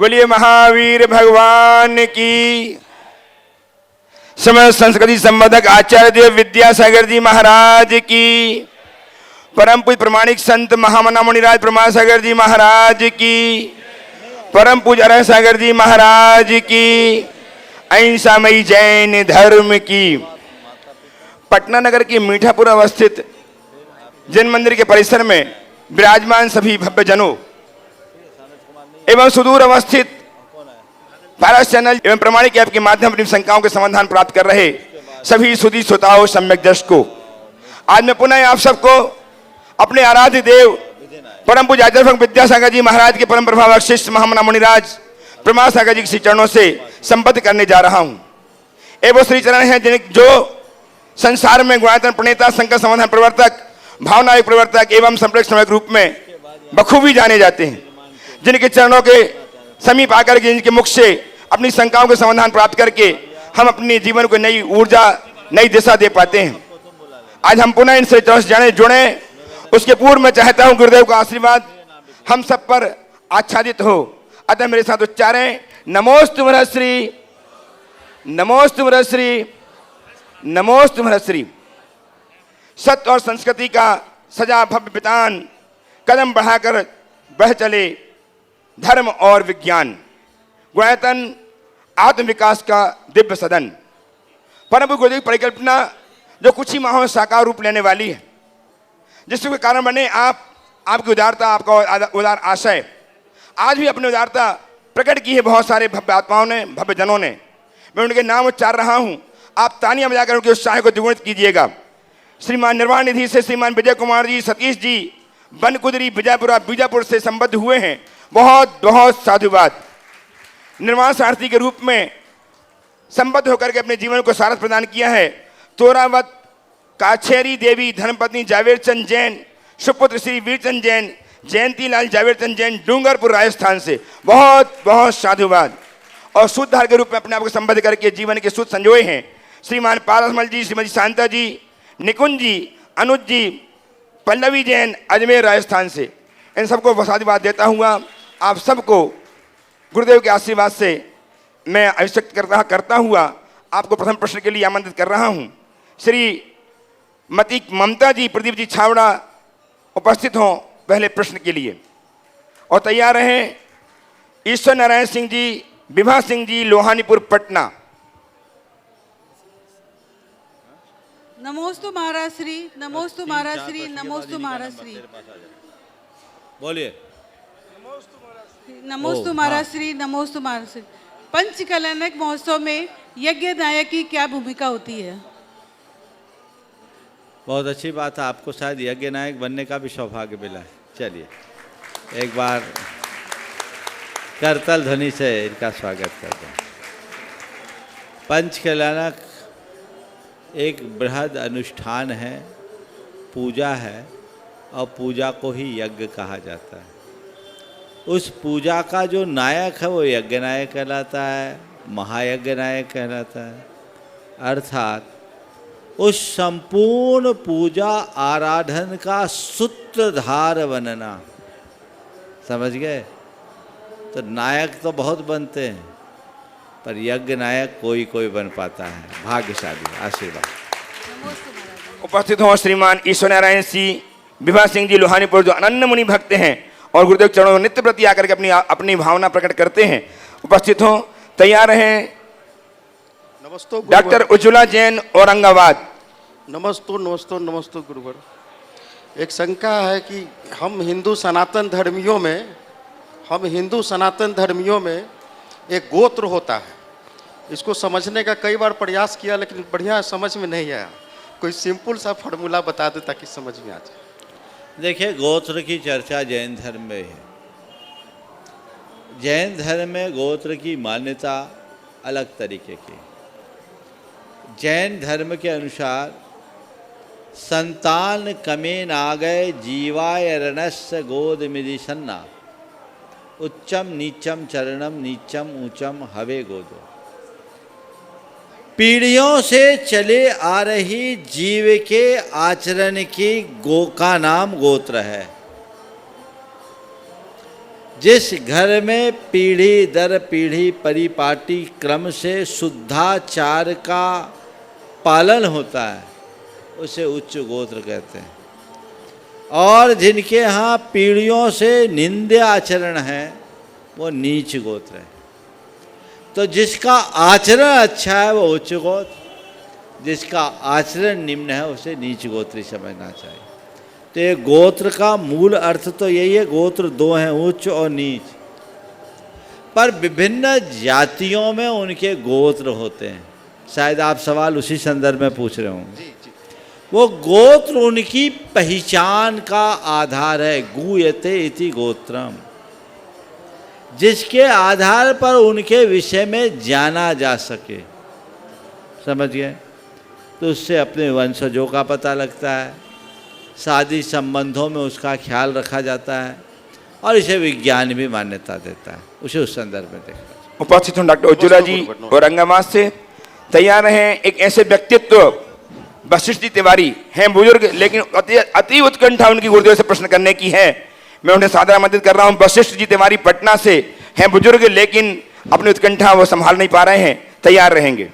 बोलिए महावीर भगवान की। समस्त संस्कृति संवर्धक आचार्य देव विद्यासागर जी महाराज की। परम पूज्य प्रमाणिक संत महामना मुनिराज प्रमासागर जी महाराज की। परम पूज्य अरह सागर जी महाराज की। अहिंसामयी जैन धर्म की। पटना नगर की मीठापुर अवस्थित जैन मंदिर के परिसर में विराजमान सभी भव्य जनों एवं सुदूर अवस्थित पारस चैनल एवं प्रमाणिक ऐप के माध्यम अपनी शंकाओं के समाधान प्राप्त कर रहे सभी सुधी श्रोताओं सम्यक दर्शकों, आज मैं पुनः आप सबको अपने आराध्य देव परम पूज्य आचार्य विद्यासागर जी महाराज के परम प्रभावक शिष्य महामना मुनिराज प्रमासागर जी के श्री चरणों से संबद्ध करने जा रहा हूं। एवं श्री चरण है जो संसार में गुणायतन प्रणेता, संकट समाधान प्रवर्तक, भावना प्रवर्तक एवं संप्रेक्षक समय के रूप में बखूबी जाने जाते हैं, जिनके चरणों के समीप आकर के जिनके मुख से अपनी शंकाओं के समाधान प्राप्त करके हम अपने जीवन को नई ऊर्जा, नई दिशा दे पाते हैं। आज हम पुनः इनसे जुड़े, उसके पूर्व में चाहता हूं गुरुदेव का आशीर्वाद हम सब पर आच्छादित हो। अतः मेरे साथ उच्चारें, नमोस्तु महर्षि, नमोस्तु महर्षि, नमोस्तु महर्षि। सत्य और संस्कृति का सजा भव्य वितान कदम बढ़ाकर बढ़ चले धर्म और विज्ञान, गुणायतन आत्म विकास का दिव्य सदन। परम गुरुदेव की परिकल्पना जो कुछ ही माहों में साकार रूप लेने वाली है, जिसके कारण बने आपकी उदारता, आपका उदार आशय आज भी अपनी उदारता प्रकट की है बहुत सारे भव्य आत्माओं ने, भव्य जनों ने। मैं उनके नाम उच्चार रहा हूं, आप तालियां बजाकर उनके उत्साह को द्विगुणित कीजिएगा। श्रीमान निर्वाण निधि से श्रीमान विजय कुमार जी, सतीश जी बनकुदरी बीजापुर से संबद्ध हुए हैं, बहुत बहुत साधुवाद। निर्वाण सारथी के रूप में संबद्ध होकर के अपने जीवन को सारथ प्रदान किया है। तोरावत काछेरी देवी धर्मपत्नी जावेरचंद जैन, सुपुत्र श्री वीरचंद जैन, जयंती लाल जावेरचंद जैन, डूंगरपुर राजस्थान से बहुत बहुत साधुवाद। और सूत्रधार के रूप में अपने आप को संबद्ध करके जीवन के सूत्र संजोए हैं श्रीमान पारसमल जी, श्रीमती शांता जी, निकुंज जी, अनुज जी, पल्लवी जैन, अजमेर राजस्थान से। इन सबको साधुवाद देता हुआ आप सबको गुरुदेव के आशीर्वाद से मैं अभिषेक करता हुआ आपको प्रथम प्रश्न के लिए आमंत्रित कर रहा हूं। श्री मती ममता जी, प्रदीप जी छावड़ा उपस्थित हों पहले प्रश्न के लिए और तैयार रहें। ईश्वर नारायण सिंह जी, विभा सिंह जी, लोहानीपुर पटना। नमोस्तु महाराज श्री, नमोस्तु महाराज श्री, नमोस्तु महाराज श्री। बोलिए। नमोस्तु महाराज श्री, नमोस्तु महाराज श्री। पंचकल्याणक महोत्सव में यज्ञ नायक की क्या भूमिका होती है? बहुत अच्छी बात है, आपको शायद यज्ञ नायक बनने का भी सौभाग्य मिला है। चलिए एक बार करतल ध्वनि से इनका स्वागत करते हैं। पंचकल्याणक एक बृहद अनुष्ठान है, पूजा है, और पूजा को ही यज्ञ कहा जाता है। उस पूजा का जो नायक है वो यज्ञ नायक कहलाता है, महायज्ञ नायक कहलाता है। अर्थात उस संपूर्ण पूजा आराधन का सूत्रधार बनना, समझ गए? तो नायक तो बहुत बनते हैं, पर यज्ञ नायक कोई कोई बन पाता है, भाग्यशाली। आशीर्वाद। उपस्थित हो श्रीमान ईश्वर नारायण सिंह, विभा सिंह जी लोहानीपुर, जो अनन्य मुनि भक्त हैं और गुरुदेव चरणों में नित्य प्रति आकर के अपनी भावना प्रकट करते हैं। उपस्थित हो, तैयार हैं। नमस्ते डॉक्टर उज्ज्वला जैन, औरंगाबाद। नमस्ते नमस्ते नमस्ते गुरुवर। एक शंका है कि हम हिंदू सनातन धर्मियों में एक गोत्र होता है, इसको समझने का कई बार प्रयास किया लेकिन बढ़िया समझ में नहीं आया। कोई सिंपल सा फॉर्मूला बता दे ताकि समझ में आ जाए। देखिए, गोत्र की चर्चा जैन धर्म में है। जैन धर्म में गोत्र की मान्यता अलग तरीके की। जैन धर्म के अनुसार संतान कमे नागय जीवाय रणस्य गोद मिदिशन्ना उच्चम नीचम चरणम नीचम ऊंचम हवे गोदो। पीढ़ियों से चले आ रही जीव के आचरण की गो का नाम गोत्र है। जिस घर में पीढ़ी दर पीढ़ी परिपाटी क्रम से शुद्धाचार का पालन होता है उसे उच्च गोत्र कहते हैं, और जिनके यहाँ पीढ़ियों से निंद्य आचरण है वो नीच गोत्र है। तो जिसका आचरण अच्छा है वो उच्च गोत्र, जिसका आचरण निम्न है उसे नीच गोत्री समझना चाहिए। तो ये गोत्र का मूल अर्थ तो यही है, गोत्र दो हैं, उच्च और नीच, पर विभिन्न जातियों में उनके गोत्र होते हैं। शायद आप सवाल उसी संदर्भ में पूछ रहे होंगे। वो गोत्र उनकी पहचान का आधार है, गूयते इति गोत्रम, जिसके आधार पर उनके विषय में जाना जा सके। समझ गए? तो उससे अपने वंशजों का पता लगता है, शादी संबंधों में उसका ख्याल रखा जाता है, और इसे विज्ञान भी मान्यता देता है। उसे उस संदर्भ में देखा। उपस्थित हूँ डॉक्टर उज्ज्वला जी औरंगाबाद से। तैयार हैं एक ऐसे व्यक्तित्व, वशिष्ठ जी तिवारी हैं बुजुर्ग, लेकिन अति उत्कंठा उनकी गुरुदेव से प्रश्न करने की है। मैं उन्हें सादर आमंत्रित कर रहा हूं। वशिष्ठ जी तिवारी पटना से हैं बुजुर्ग, लेकिन अपनी उत्कंठा वो संभाल नहीं पा रहे हैं। तैयार रहेंगे।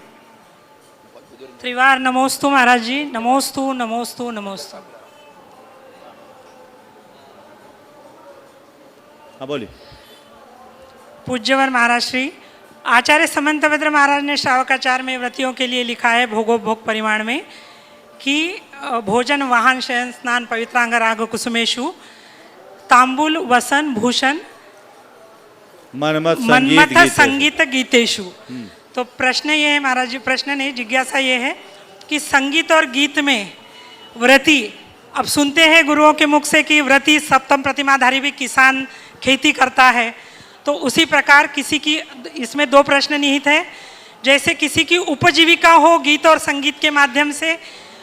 त्रिवार नमोस्तु महाराज जी, नमोस्तु नमोस्तु नमोस्तु। हाँ बोलिए। पूज्यवर महाराज श्री आचार्य समंतभद्र महाराज ने श्रावकाचार में व्रतियों के लिए लिखा है भोगोपभोग परिमाण में कि भोजन वाहन शयन स्नान पवित्रांग राग कुसुमेशु तांबुल वसन भूषण मनमथ संगीत गीतेशु। तो प्रश्न ये है महाराज जी, प्रश्न नहीं जिज्ञासा ये है कि संगीत और गीत में व्रती, अब सुनते हैं गुरुओं के मुख से कि व्रती सप्तम प्रतिमाधारी भी किसान खेती करता है, तो उसी प्रकार किसी की, इसमें दो प्रश्न निहित है, जैसे किसी की उपजीविका हो गीत और संगीत के माध्यम से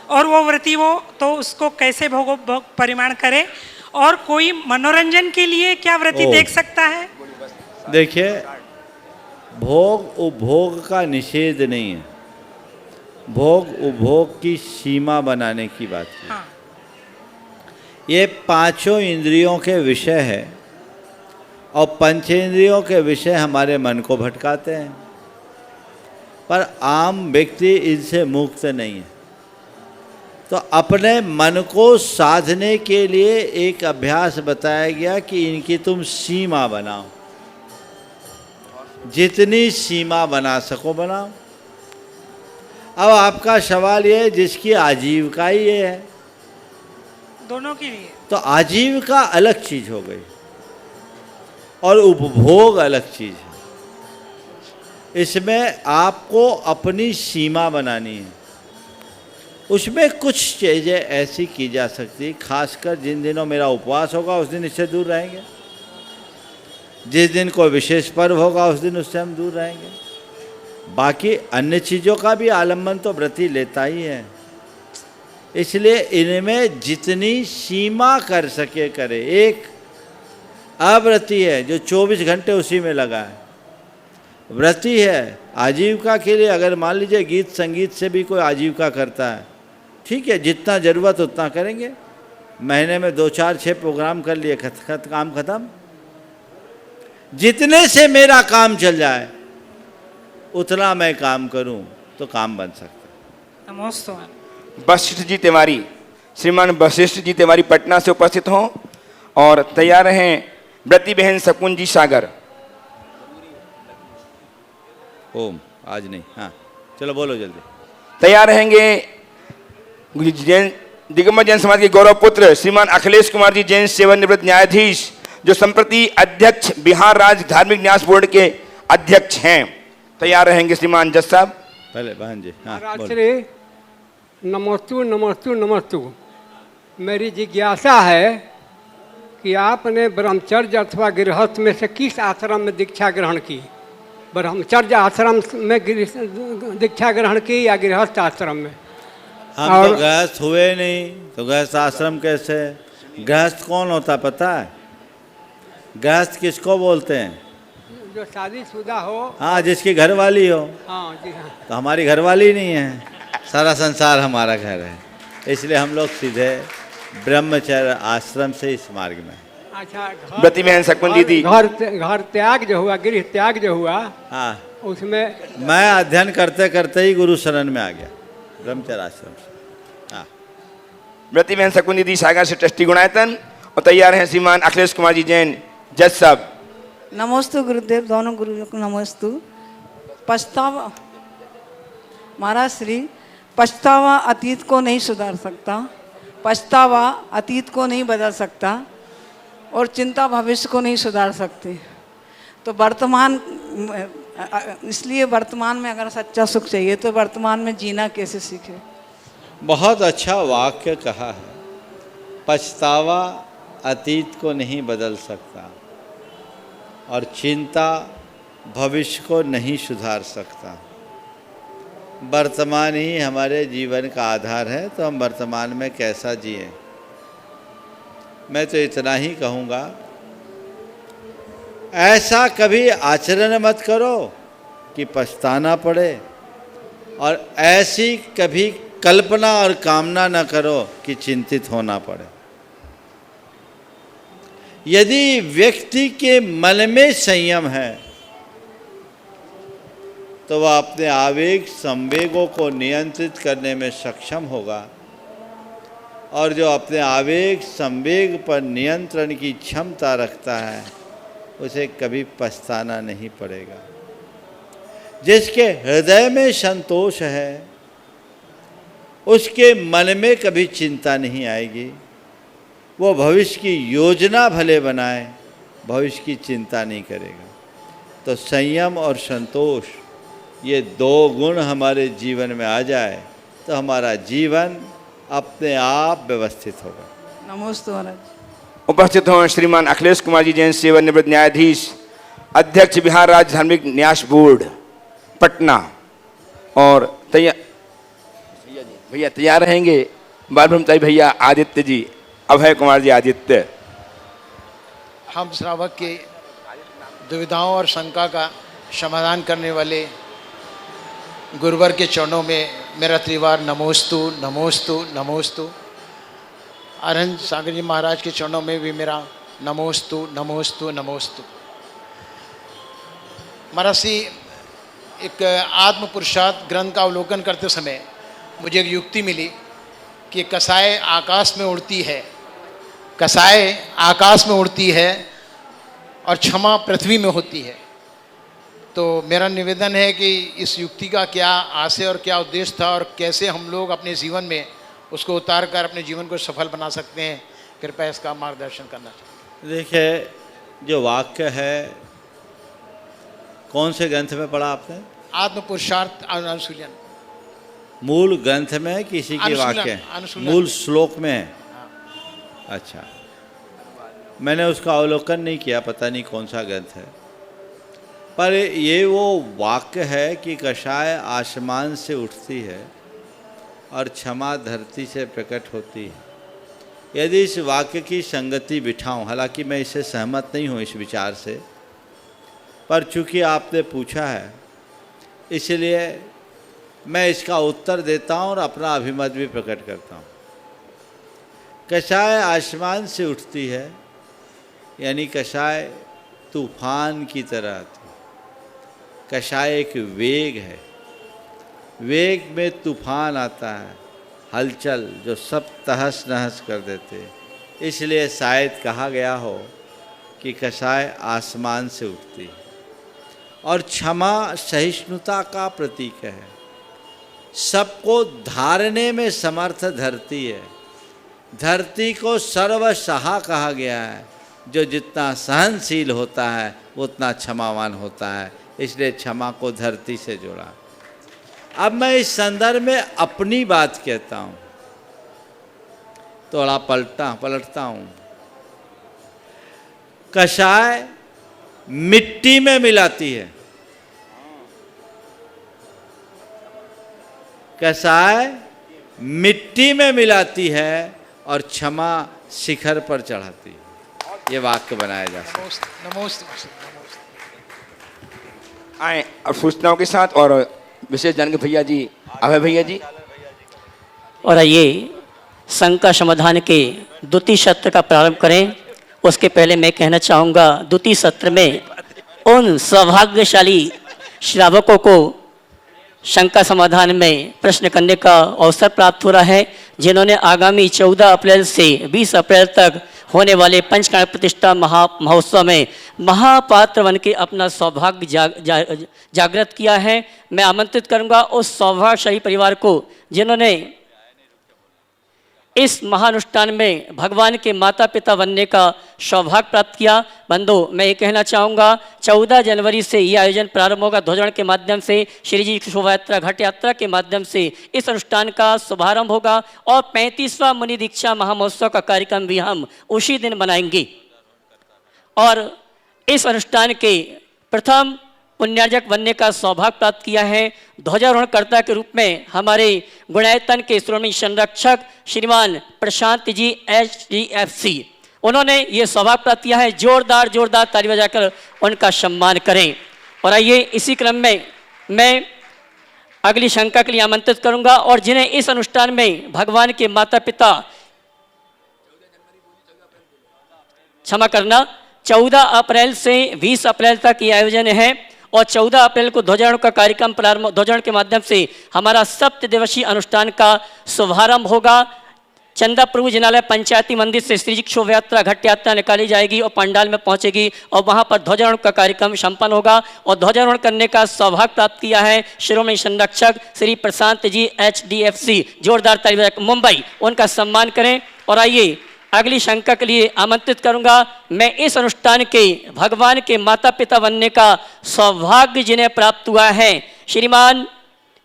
और वो व्रती हो, तो उसको कैसे भोग परिमाण करे, और कोई मनोरंजन के लिए क्या व्रती देख सकता है? देखिए, भोग उपभोग का निषेध नहीं है, भोग उपभोग की सीमा बनाने की बात है। हाँ। ये पांचों इंद्रियों के विषय है, और पंचेंद्रियों के विषय हमारे मन को भटकाते हैं, पर आम व्यक्ति इनसे मुक्त नहीं है। तो अपने मन को साधने के लिए एक अभ्यास बताया गया कि इनकी तुम सीमा बनाओ, जितनी सीमा बना सको बनाओ। अब आपका सवाल ये है जिसकी आजीविका ही ये है, दोनों के लिए तो आजीविका अलग चीज हो गई और उपभोग अलग चीज है। इसमें आपको अपनी सीमा बनानी है। उसमें कुछ चीज़ें ऐसी की जा सकती, खासकर जिन दिनों मेरा उपवास होगा उस दिन इससे दूर रहेंगे, जिस दिन कोई विशेष पर्व होगा उस दिन उससे हम दूर रहेंगे। बाकी अन्य चीज़ों का भी आलम्बन तो व्रती लेता ही है, इसलिए इनमें जितनी सीमा कर सके करे। एक अव्रती है जो 24 घंटे उसी में लगा है, व्रती है आजीविका के लिए, अगर मान लीजिए गीत संगीत से भी कोई आजीविका करता है, ठीक है, जितना ज़रूरत उतना करेंगे। महीने में 2 4 6 प्रोग्राम कर लिए, काम खत्म। जितने से मेरा काम चल जाए उतना मैं काम करूं तो काम बन सकता है। नमोस्तु। वशिष्ठ जी तिवारी, श्रीमान वशिष्ठ जी तिवारी पटना से उपस्थित हों और तैयार हैं व्रती बहन शकुन जी सागर। ओम आज नहीं, हाँ चलो बोलो जल्दी। तैयार रहेंगे दिगंबर जैन समाज के गौरव पुत्र श्रीमान अखिलेश कुमार जी, जैन सेवानिवृत्त न्यायाधीश, जो संप्रति अध्यक्ष बिहार राज्य धार्मिक न्यास बोर्ड के अध्यक्ष हैं। तैयार रहेंगे श्रीमान जज साहब। पहले बहन जी, हाँ बोलो। श्री नमस्तु नमस्तु नमस्तु। मेरी जिज्ञासा है कि आपने ब्रह्मचर्य अथवा गृहस्थ में से किस आश्रम में दीक्षा ग्रहण की? ब्रह्मचर्य आश्रम में दीक्षा ग्रहण की या गृहस्थ आश्रम में? हम तो गृहस्थ हुए नहीं, तो गृहस्थ आश्रम कैसे? गृहस्थ कौन होता पता है? गृहस्थ किसको बोलते हैं? जो शादीशुदा हो। हाँ, जिसकी घरवाली हो। हाँ जी हाँ। तो हमारी घरवाली नहीं है, सारा संसार हमारा घर है, इसलिए हम लोग सीधे ब्रह्मचर्य आश्रम से इस मार्ग में। अच्छा व्रती बहन शकुन दीदी। घर त्याग जो हुआ, गृह त्याग जो हुआ, हाँ, उसमें मैं अध्ययन करते करते ही गुरु शरण में आ गया, ब्रह्मचर्य आश्रम से। हाँ, व्रती बहन शकुन दीदी सागर से ट्रस्टी गुणायतन, और तैयार हैं श्रीमान अखिलेश कुमार जी जैन जज साहब। नमोस्तु गुरुदेव, दोनों गुरुओं को नमोस्तु। पछतावा महाराज श्री, पछतावा अतीत को नहीं सुधार सकता, पछतावा अतीत को नहीं बदल सकता, और चिंता भविष्य को नहीं सुधार सकती। तो वर्तमान, इसलिए वर्तमान में अगर सच्चा सुख चाहिए तो वर्तमान में जीना कैसे सीखे। बहुत अच्छा वाक्य कहा है। पछतावा अतीत को नहीं बदल सकता और चिंता भविष्य को नहीं सुधार सकता। वर्तमान ही हमारे जीवन का आधार है, तो हम वर्तमान में कैसा जिएं। मैं तो इतना ही कहूँगा, ऐसा कभी आचरण मत करो कि पछताना पड़े, और ऐसी कभी कल्पना और कामना न करो कि चिंतित होना पड़े। यदि व्यक्ति के मन में संयम है तो वह अपने आवेग संवेगों को नियंत्रित करने में सक्षम होगा, और जो अपने आवेग संवेग पर नियंत्रण की क्षमता रखता है उसे कभी पछताना नहीं पड़ेगा। जिसके हृदय में संतोष है उसके मन में कभी चिंता नहीं आएगी। वो भविष्य की योजना भले बनाए, भविष्य की चिंता नहीं करेगा। तो संयम और संतोष, ये दो गुण हमारे जीवन में आ जाए तो हमारा जीवन अपने आप व्यवस्थित होगा। नमोस्तु महाराज। उपस्थित हों श्रीमान अखिलेश कुमार जी जैन, सेवानिवृत्त न्यायाधीश, अध्यक्ष बिहार राज्य धार्मिक न्यास बोर्ड पटना। और भैया तैयार रहेंगे, बाल ब्रह्मचारी भैया आदित्य जी, अभय कुमार जी आदित्य। हम श्रावक के दुविधाओं और शंका का समाधान करने वाले गुरुवर के चरणों में मेरा त्रिवार नमोस्तु नमोस्तु नमोस्तु। आनंद सागर जी महाराज के चरणों में भी मेरा नमोस्तु नमोस्तु नमोस्तु। महाराज जी, एक आत्म पुरुषार्थ ग्रंथ का अवलोकन करते समय मुझे एक युक्ति मिली कि कसाय आकाश में उड़ती है, कसाय आकाश में उड़ती है और क्षमा पृथ्वी में होती है। तो मेरा निवेदन है कि इस युक्ति का क्या आशय और क्या उद्देश्य था, और कैसे हम लोग अपने जीवन में उसको उतार कर अपने जीवन को सफल बना सकते हैं। कृपया इसका मार्गदर्शन करना चाहिए। देखिए, जो वाक्य है कौन से ग्रंथ में पढ़ा आपने? आत्म पुरुषार्थ अनुशीलन। मूल ग्रंथ में है, किसी के वाक्य? मूल श्लोक में है। अच्छा, मैंने उसका अवलोकन नहीं किया, पता नहीं कौन सा ग्रंथ है, पर ये वो वाक्य है कि कषाय आसमान से उठती है और क्षमा धरती से प्रकट होती है। यदि इस वाक्य की संगति बिठाऊं, हालांकि मैं इससे सहमत नहीं हूं इस विचार से, पर चूंकि आपने पूछा है इसलिए मैं इसका उत्तर देता हूं और अपना अभिमत भी प्रकट करता हूं। कषाय आसमान से उठती है यानी कषाय तूफान की तरह आती है। कषाय एक वेग है, वेग में तूफान आता है, हलचल जो सब तहस नहस कर देते। इसलिए शायद कहा गया हो कि कषाय आसमान से उठती है। और क्षमा सहिष्णुता का प्रतीक है, सबको धारने में समर्थ धरती है। धरती को सर्वसहा कहा गया है, जो जितना सहनशील होता है वो उतना क्षमावान होता है। इसलिए क्षमा को धरती से जोड़ा। अब मैं इस संदर्भ में अपनी बात कहता हूँ, थोड़ा पलटता हूँ। कषाय मिट्टी में मिलाती है, कषाय मिट्टी में मिलाती है और क्षमा शिखर पर चढ़ाती है। ये वाक्य बनाया जा सकता है। नमोस्तु। आए अब सूचनाओं के साथ और विशेष जानकारी भैया जी, अभय भैया जी। और आइए शंका समाधान के द्वितीय सत्र का प्रारंभ करें। उसके पहले मैं कहना चाहूँगा द्वितीय सत्र में उन सौभाग्यशाली श्रावकों को शंका समाधान में प्रश्न करने का अवसर प्राप्त हो रहा है जिन्होंने आगामी 14 अप्रैल से 20 अप्रैल तक होने वाले पंचकार्य प्रतिष्ठा महोत्सव में महापात्र बन के अपना सौभाग्य जागृत किया है। मैं आमंत्रित करूंगा उस सौभाग्यशाली परिवार को जिन्होंने इस महानुष्ठान में भगवान के माता पिता बनने का सौभाग्य प्राप्त किया। बंधु, मैं ये कहना चाहूँगा 14 जनवरी से ये आयोजन प्रारंभ होगा ध्वजारोहण के माध्यम से, श्री जी की शोभा यात्रा घट यात्रा के माध्यम से इस अनुष्ठान का शुभारंभ होगा और 35वां मुनि दीक्षा महामहोत्सव का कार्यक्रम भी हम उसी दिन मनाएंगे। और इस अनुष्ठान के प्रथम पुण्यार्जक बनने का सौभाग्य प्राप्त किया है ध्वजारोहणकर्ता के रूप में हमारे गुणायतन के श्रोमणी संरक्षक श्रीमान प्रशांत जी HDFC। उन्होंने ये सौभाग्य प्राप्त किया है। जोरदार ताली बजाकर उनका सम्मान करें। और आइए इसी क्रम में मैं अगली शंका के लिए आमंत्रित करूंगा और जिन्हें इस अनुष्ठान में भगवान के माता पिता, क्षमा करना, 14 अप्रैल से 20 अप्रैल तक ये आयोजन है और 14 अप्रैल को ध्वजारोहण का कार्यक्रम प्रारंभ, ध्वजारोहण के माध्यम से हमारा 7 दिवसीय अनुष्ठान का शुभारंभ होगा। चंदा प्रभु जिनालय पंचायती मंदिर से श्री जी की शोभा यात्रा घट यात्रा निकाली जाएगी और पंडाल में पहुंचेगी और वहां पर ध्वजारोहण का कार्यक्रम संपन्न होगा। और ध्वजारोहण करने का सौभाग्य प्राप्त किया है श्रोमणी संरक्षक श्री प्रशांत जी HDFC। जोरदार ताली बजाकर मुंबई उनका सम्मान करें। और आइए अगली शंका के लिए आमंत्रित करूंगा। मैं इस अनुष्ठान के भगवान के माता पिता बनने का सौभाग्य जिन्हें प्राप्त हुआ है श्रीमान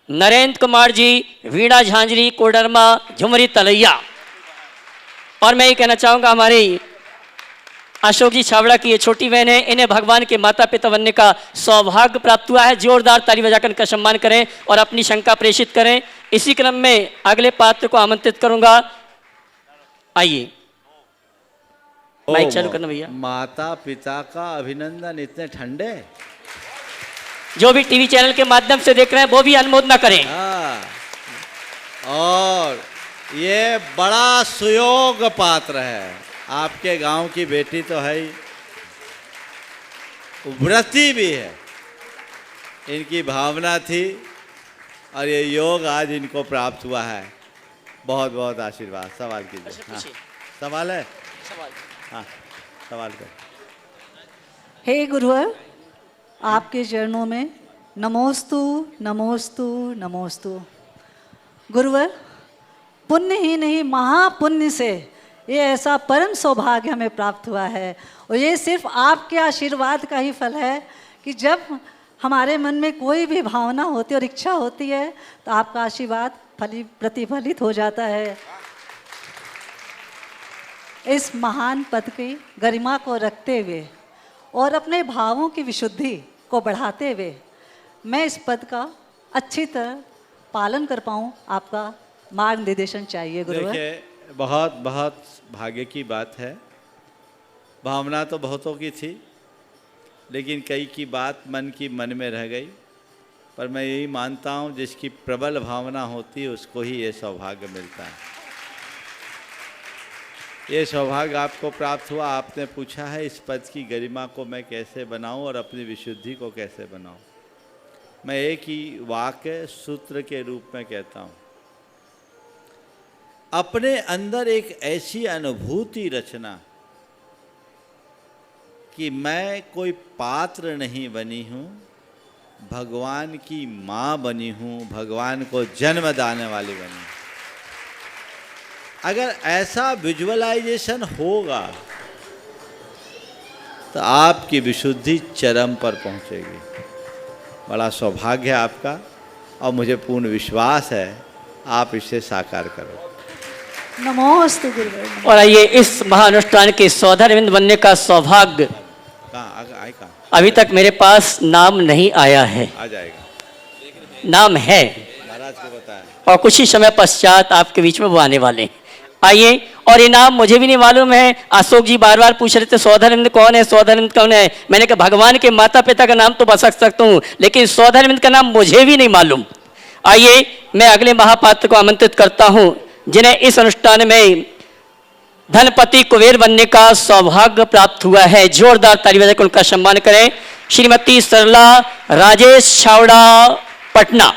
नरेंद्र कुमार जी, वीणा झांझरी, कोडरमा, झुमरी तलैया। और मैं ये कहना चाहूँगा हमारी अशोक जी छावड़ा की ये छोटी बहन है, इन्हें भगवान के माता पिता बनने का सौभाग्य प्राप्त हुआ है। जोरदार ताली बजाकर इनका सम्मान करें और अपनी शंका प्रेषित करें। इसी क्रम में अगले पात्र को आमंत्रित करूंगा। आइए माइक चालू करना भैया। माता पिता का अभिनंदन, इतने ठंडे। जो भी टीवी चैनल के माध्यम से देख रहे हैं वो भी अनुमोदना करें। और ये बड़ा सुयोग पात्र है। आपके गांव की बेटी तो है ही, व्रती भी है, इनकी भावना थी और ये योग आज इनको प्राप्त हुआ है। बहुत बहुत आशीर्वाद। सवाल कीजिए। हाँ, सवाल है? हाँ, सवाल कर। हे गुरुवर, आपके चरणों में नमोस्तु नमोस्तु नमोस्तु। गुरुवर, पुण्य ही नहीं महापुण्य से ये ऐसा परम सौभाग्य हमें प्राप्त हुआ है और ये सिर्फ आपके आशीर्वाद का ही फल है कि जब हमारे मन में कोई भी भावना होती है और इच्छा होती है तो आपका आशीर्वाद प्रतिफलित हो जाता है। इस महान पद की गरिमा को रखते हुए और अपने भावों की विशुद्धि को बढ़ाते हुए मैं इस पद का अच्छी तरह पालन कर पाऊँ, आपका मार्गनिर्देशन चाहिए गुरुवर। देखिए, बहुत बहुत भाग्य की बात है। भावना तो बहुतों की थी लेकिन कई की बात मन में रह गई। पर मैं यही मानता हूँ जिसकी प्रबल भावना होती है उसको ही ये सौभाग्य मिलता है। ये सौभाग्य आपको प्राप्त हुआ। आपने पूछा है इस पद की गरिमा को मैं कैसे बनाऊं और अपनी विशुद्धि को कैसे बनाऊं। मैं एक ही वाक्य सूत्र के रूप में कहता हूं, अपने अंदर एक ऐसी अनुभूति रचना कि मैं कोई पात्र नहीं बनी हूं, भगवान की माँ बनी हूं, भगवान को जन्म देने वाली बनी हूं। अगर ऐसा विजुअलाइजेशन होगा तो आपकी विशुद्धि चरम पर पहुंचेगी। बड़ा सौभाग्य है आपका और मुझे पूर्ण विश्वास है आप इसे साकार करो। नमोस्तु गुरुदेव। और आइए इस महानुष्ठान के सौधारविंद बनने का सौभाग्य कहाँ अभी तक मेरे पास नाम नहीं आया है। आ जाएगा, नाम है महाराज को बताया और कुछ ही समय पश्चात आपके बीच में वो आने वाले हैं। आइए, और ये नाम मुझे भी नहीं मालूम है। अशोक जी बार बार पूछ रहे थे सौधारविंद कौन है, सौधारविंद कौन है। मैंने कहा भगवान के माता पिता का नाम तो बता सकता हूँ लेकिन सौधारविंद का नाम मुझे भी नहीं मालूम। आइए मैं अगले महापात्र को आमंत्रित करता हूँ जिन्हें इस अनुष्ठान में धनपति कुबेर बनने का सौभाग्य प्राप्त हुआ है। जोरदार ताली बजाकर उनका सम्मान करें। श्रीमती सरला राजेश छावड़ा पटना,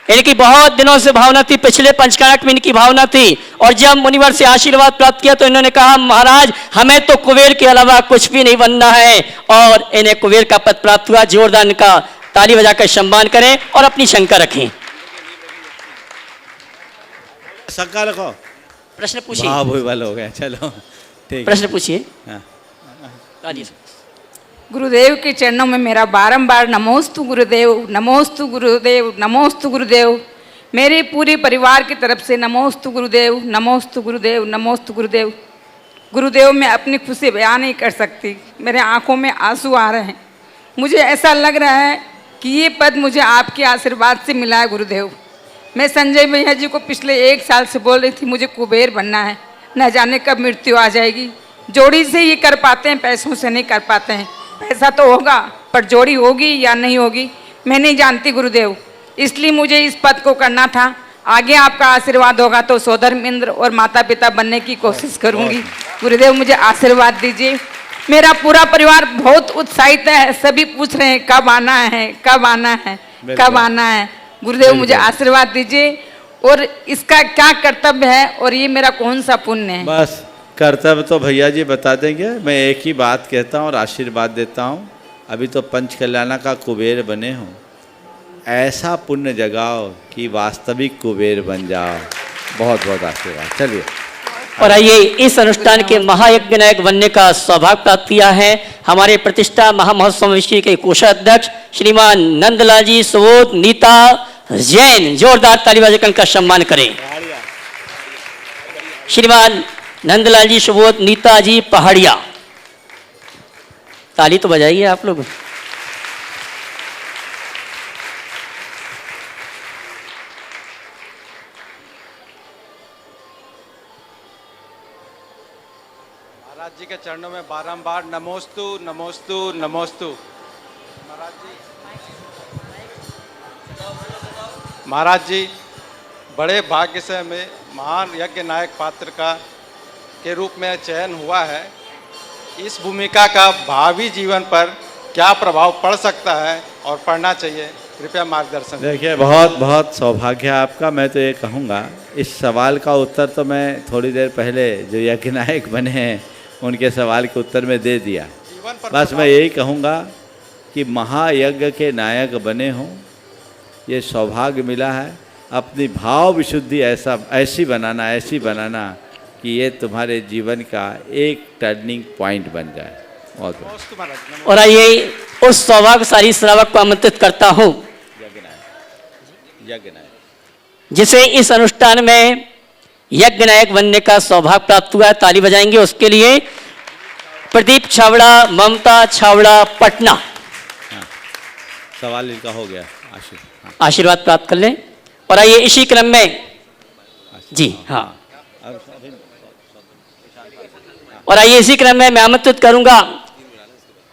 इनकी बहुत दिनों से भावना थी, पिछले पंचकानक में इनकी भावना थी, और जब मुनिवर से आशीर्वाद प्राप्त किया तो इन्होंने कहा महाराज हमें तो कुबेर के अलावा कुछ भी नहीं बनना है, और इन्हें कुबेर का पद प्राप्त हुआ। जोरदार इनका ताली बजाकर सम्मान करें और अपनी शंका रखें। शंका रखो, प्रश्न पूछिए। हाँ भूल हो गया, चलो ठीक। प्रश्न पूछिए। हाँ। गुरुदेव के चरणों में मेरा बारंबार नमोस्तु गुरुदेव, नमोस्तु गुरुदेव, नमोस्तु गुरुदेव। मेरे पूरे परिवार की तरफ से नमोस्तु गुरुदेव, नमोस्तु गुरुदेव, नमोस्तु गुरुदेव। गुरुदेव मैं अपनी खुशी बयान नहीं कर सकती, मेरे आंखों में आंसू आ रहे हैं। मुझे ऐसा लग रहा है कि ये पद मुझे आपके आशीर्वाद से मिला है गुरुदेव। मैं संजय भैया जी को पिछले 1 साल से बोल रही थी मुझे कुबेर बनना है, न जाने कब मृत्यु आ जाएगी। जोड़ी से ये कर पाते हैं, पैसों से नहीं कर पाते हैं। पैसा तो होगा पर जोड़ी होगी या नहीं होगी मैं नहीं जानती गुरुदेव, इसलिए मुझे इस पद को करना था। आगे आपका आशीर्वाद होगा तो सोदर मित्र और माता पिता बनने की कोशिश करूंगी। गुरुदेव मुझे आशीर्वाद दीजिए। मेरा पूरा परिवार बहुत उत्साहित है, सभी पूछ रहे हैं कब आना है, कब आना है, कब आना है। गुरुदेव मुझे आशीर्वाद दीजिए, और इसका क्या कर्तव्य है और ये मेरा कौन सा पुण्य है? बस कर्तव्य तो भैया जी बता देंगे, मैं एक ही बात कहता हूँ और आशीर्वाद देता हूँ। अभी तो पंच कल्याणा का कुबेर बने हो, ऐसा पुण्य जगाओ कि वास्तविक कुबेर बन जाओ। बहुत बहुत आशीर्वाद। चलिए, और आइए इस अनुष्ठान के महायज्ञ नायक बनने का सौभाग्य प्राप्त किया है हमारे प्रतिष्ठा महामहोत्सव विषय के कोषाध्यक्ष श्रीमान नंदलाल जी सुबोध नीता जैन। जोरदार ताली बजाकर उनका सम्मान करें। श्रीमान नंदलाल जी सुबोध नीता जी पहाड़िया, ताली तो बजाइए आप लोग। महाराज जी के चरणों में बारंबार नमोस्तु नमोस्तु नमोस्तु। महाराज जी बड़े भाग्य से हमें महान यज्ञ नायक पात्र का के रूप में चयन हुआ है। इस भूमिका का भावी जीवन पर क्या प्रभाव पड़ सकता है और पड़ना चाहिए, कृपया मार्गदर्शन। देखिए बहुत बहुत सौभाग्य है आपका। मैं तो ये कहूँगा, इस सवाल का उत्तर तो मैं थोड़ी देर पहले जो यज्ञ नायक बने हैं उनके सवाल के उत्तर में दे दिया। बस मैं यही कहूँगा कि महायज्ञ के नायक बने हों, ये सौभाग्य मिला है। अपनी भाव विशुद्धि ऐसी बनाना कि ये तुम्हारे जीवन का एक टर्निंग पॉइंट बन जाए। और आइए उस सौभाग्यशाली श्रावक को आमंत्रित करता हूँ जिसे इस अनुष्ठान में यज्ञ नायक बनने का सौभाग्य प्राप्त हुआ है। ताली बजाएंगे उसके लिए। प्रदीप छावड़ा, ममता छावड़ा पटना। हाँ, सवाल इनका हो गया। आशीर्वाद प्राप्त कर लें। और आइए इसी क्रम में जी हाँ, और आइए इसी क्रम में मैं आमंत्रित करूंगा,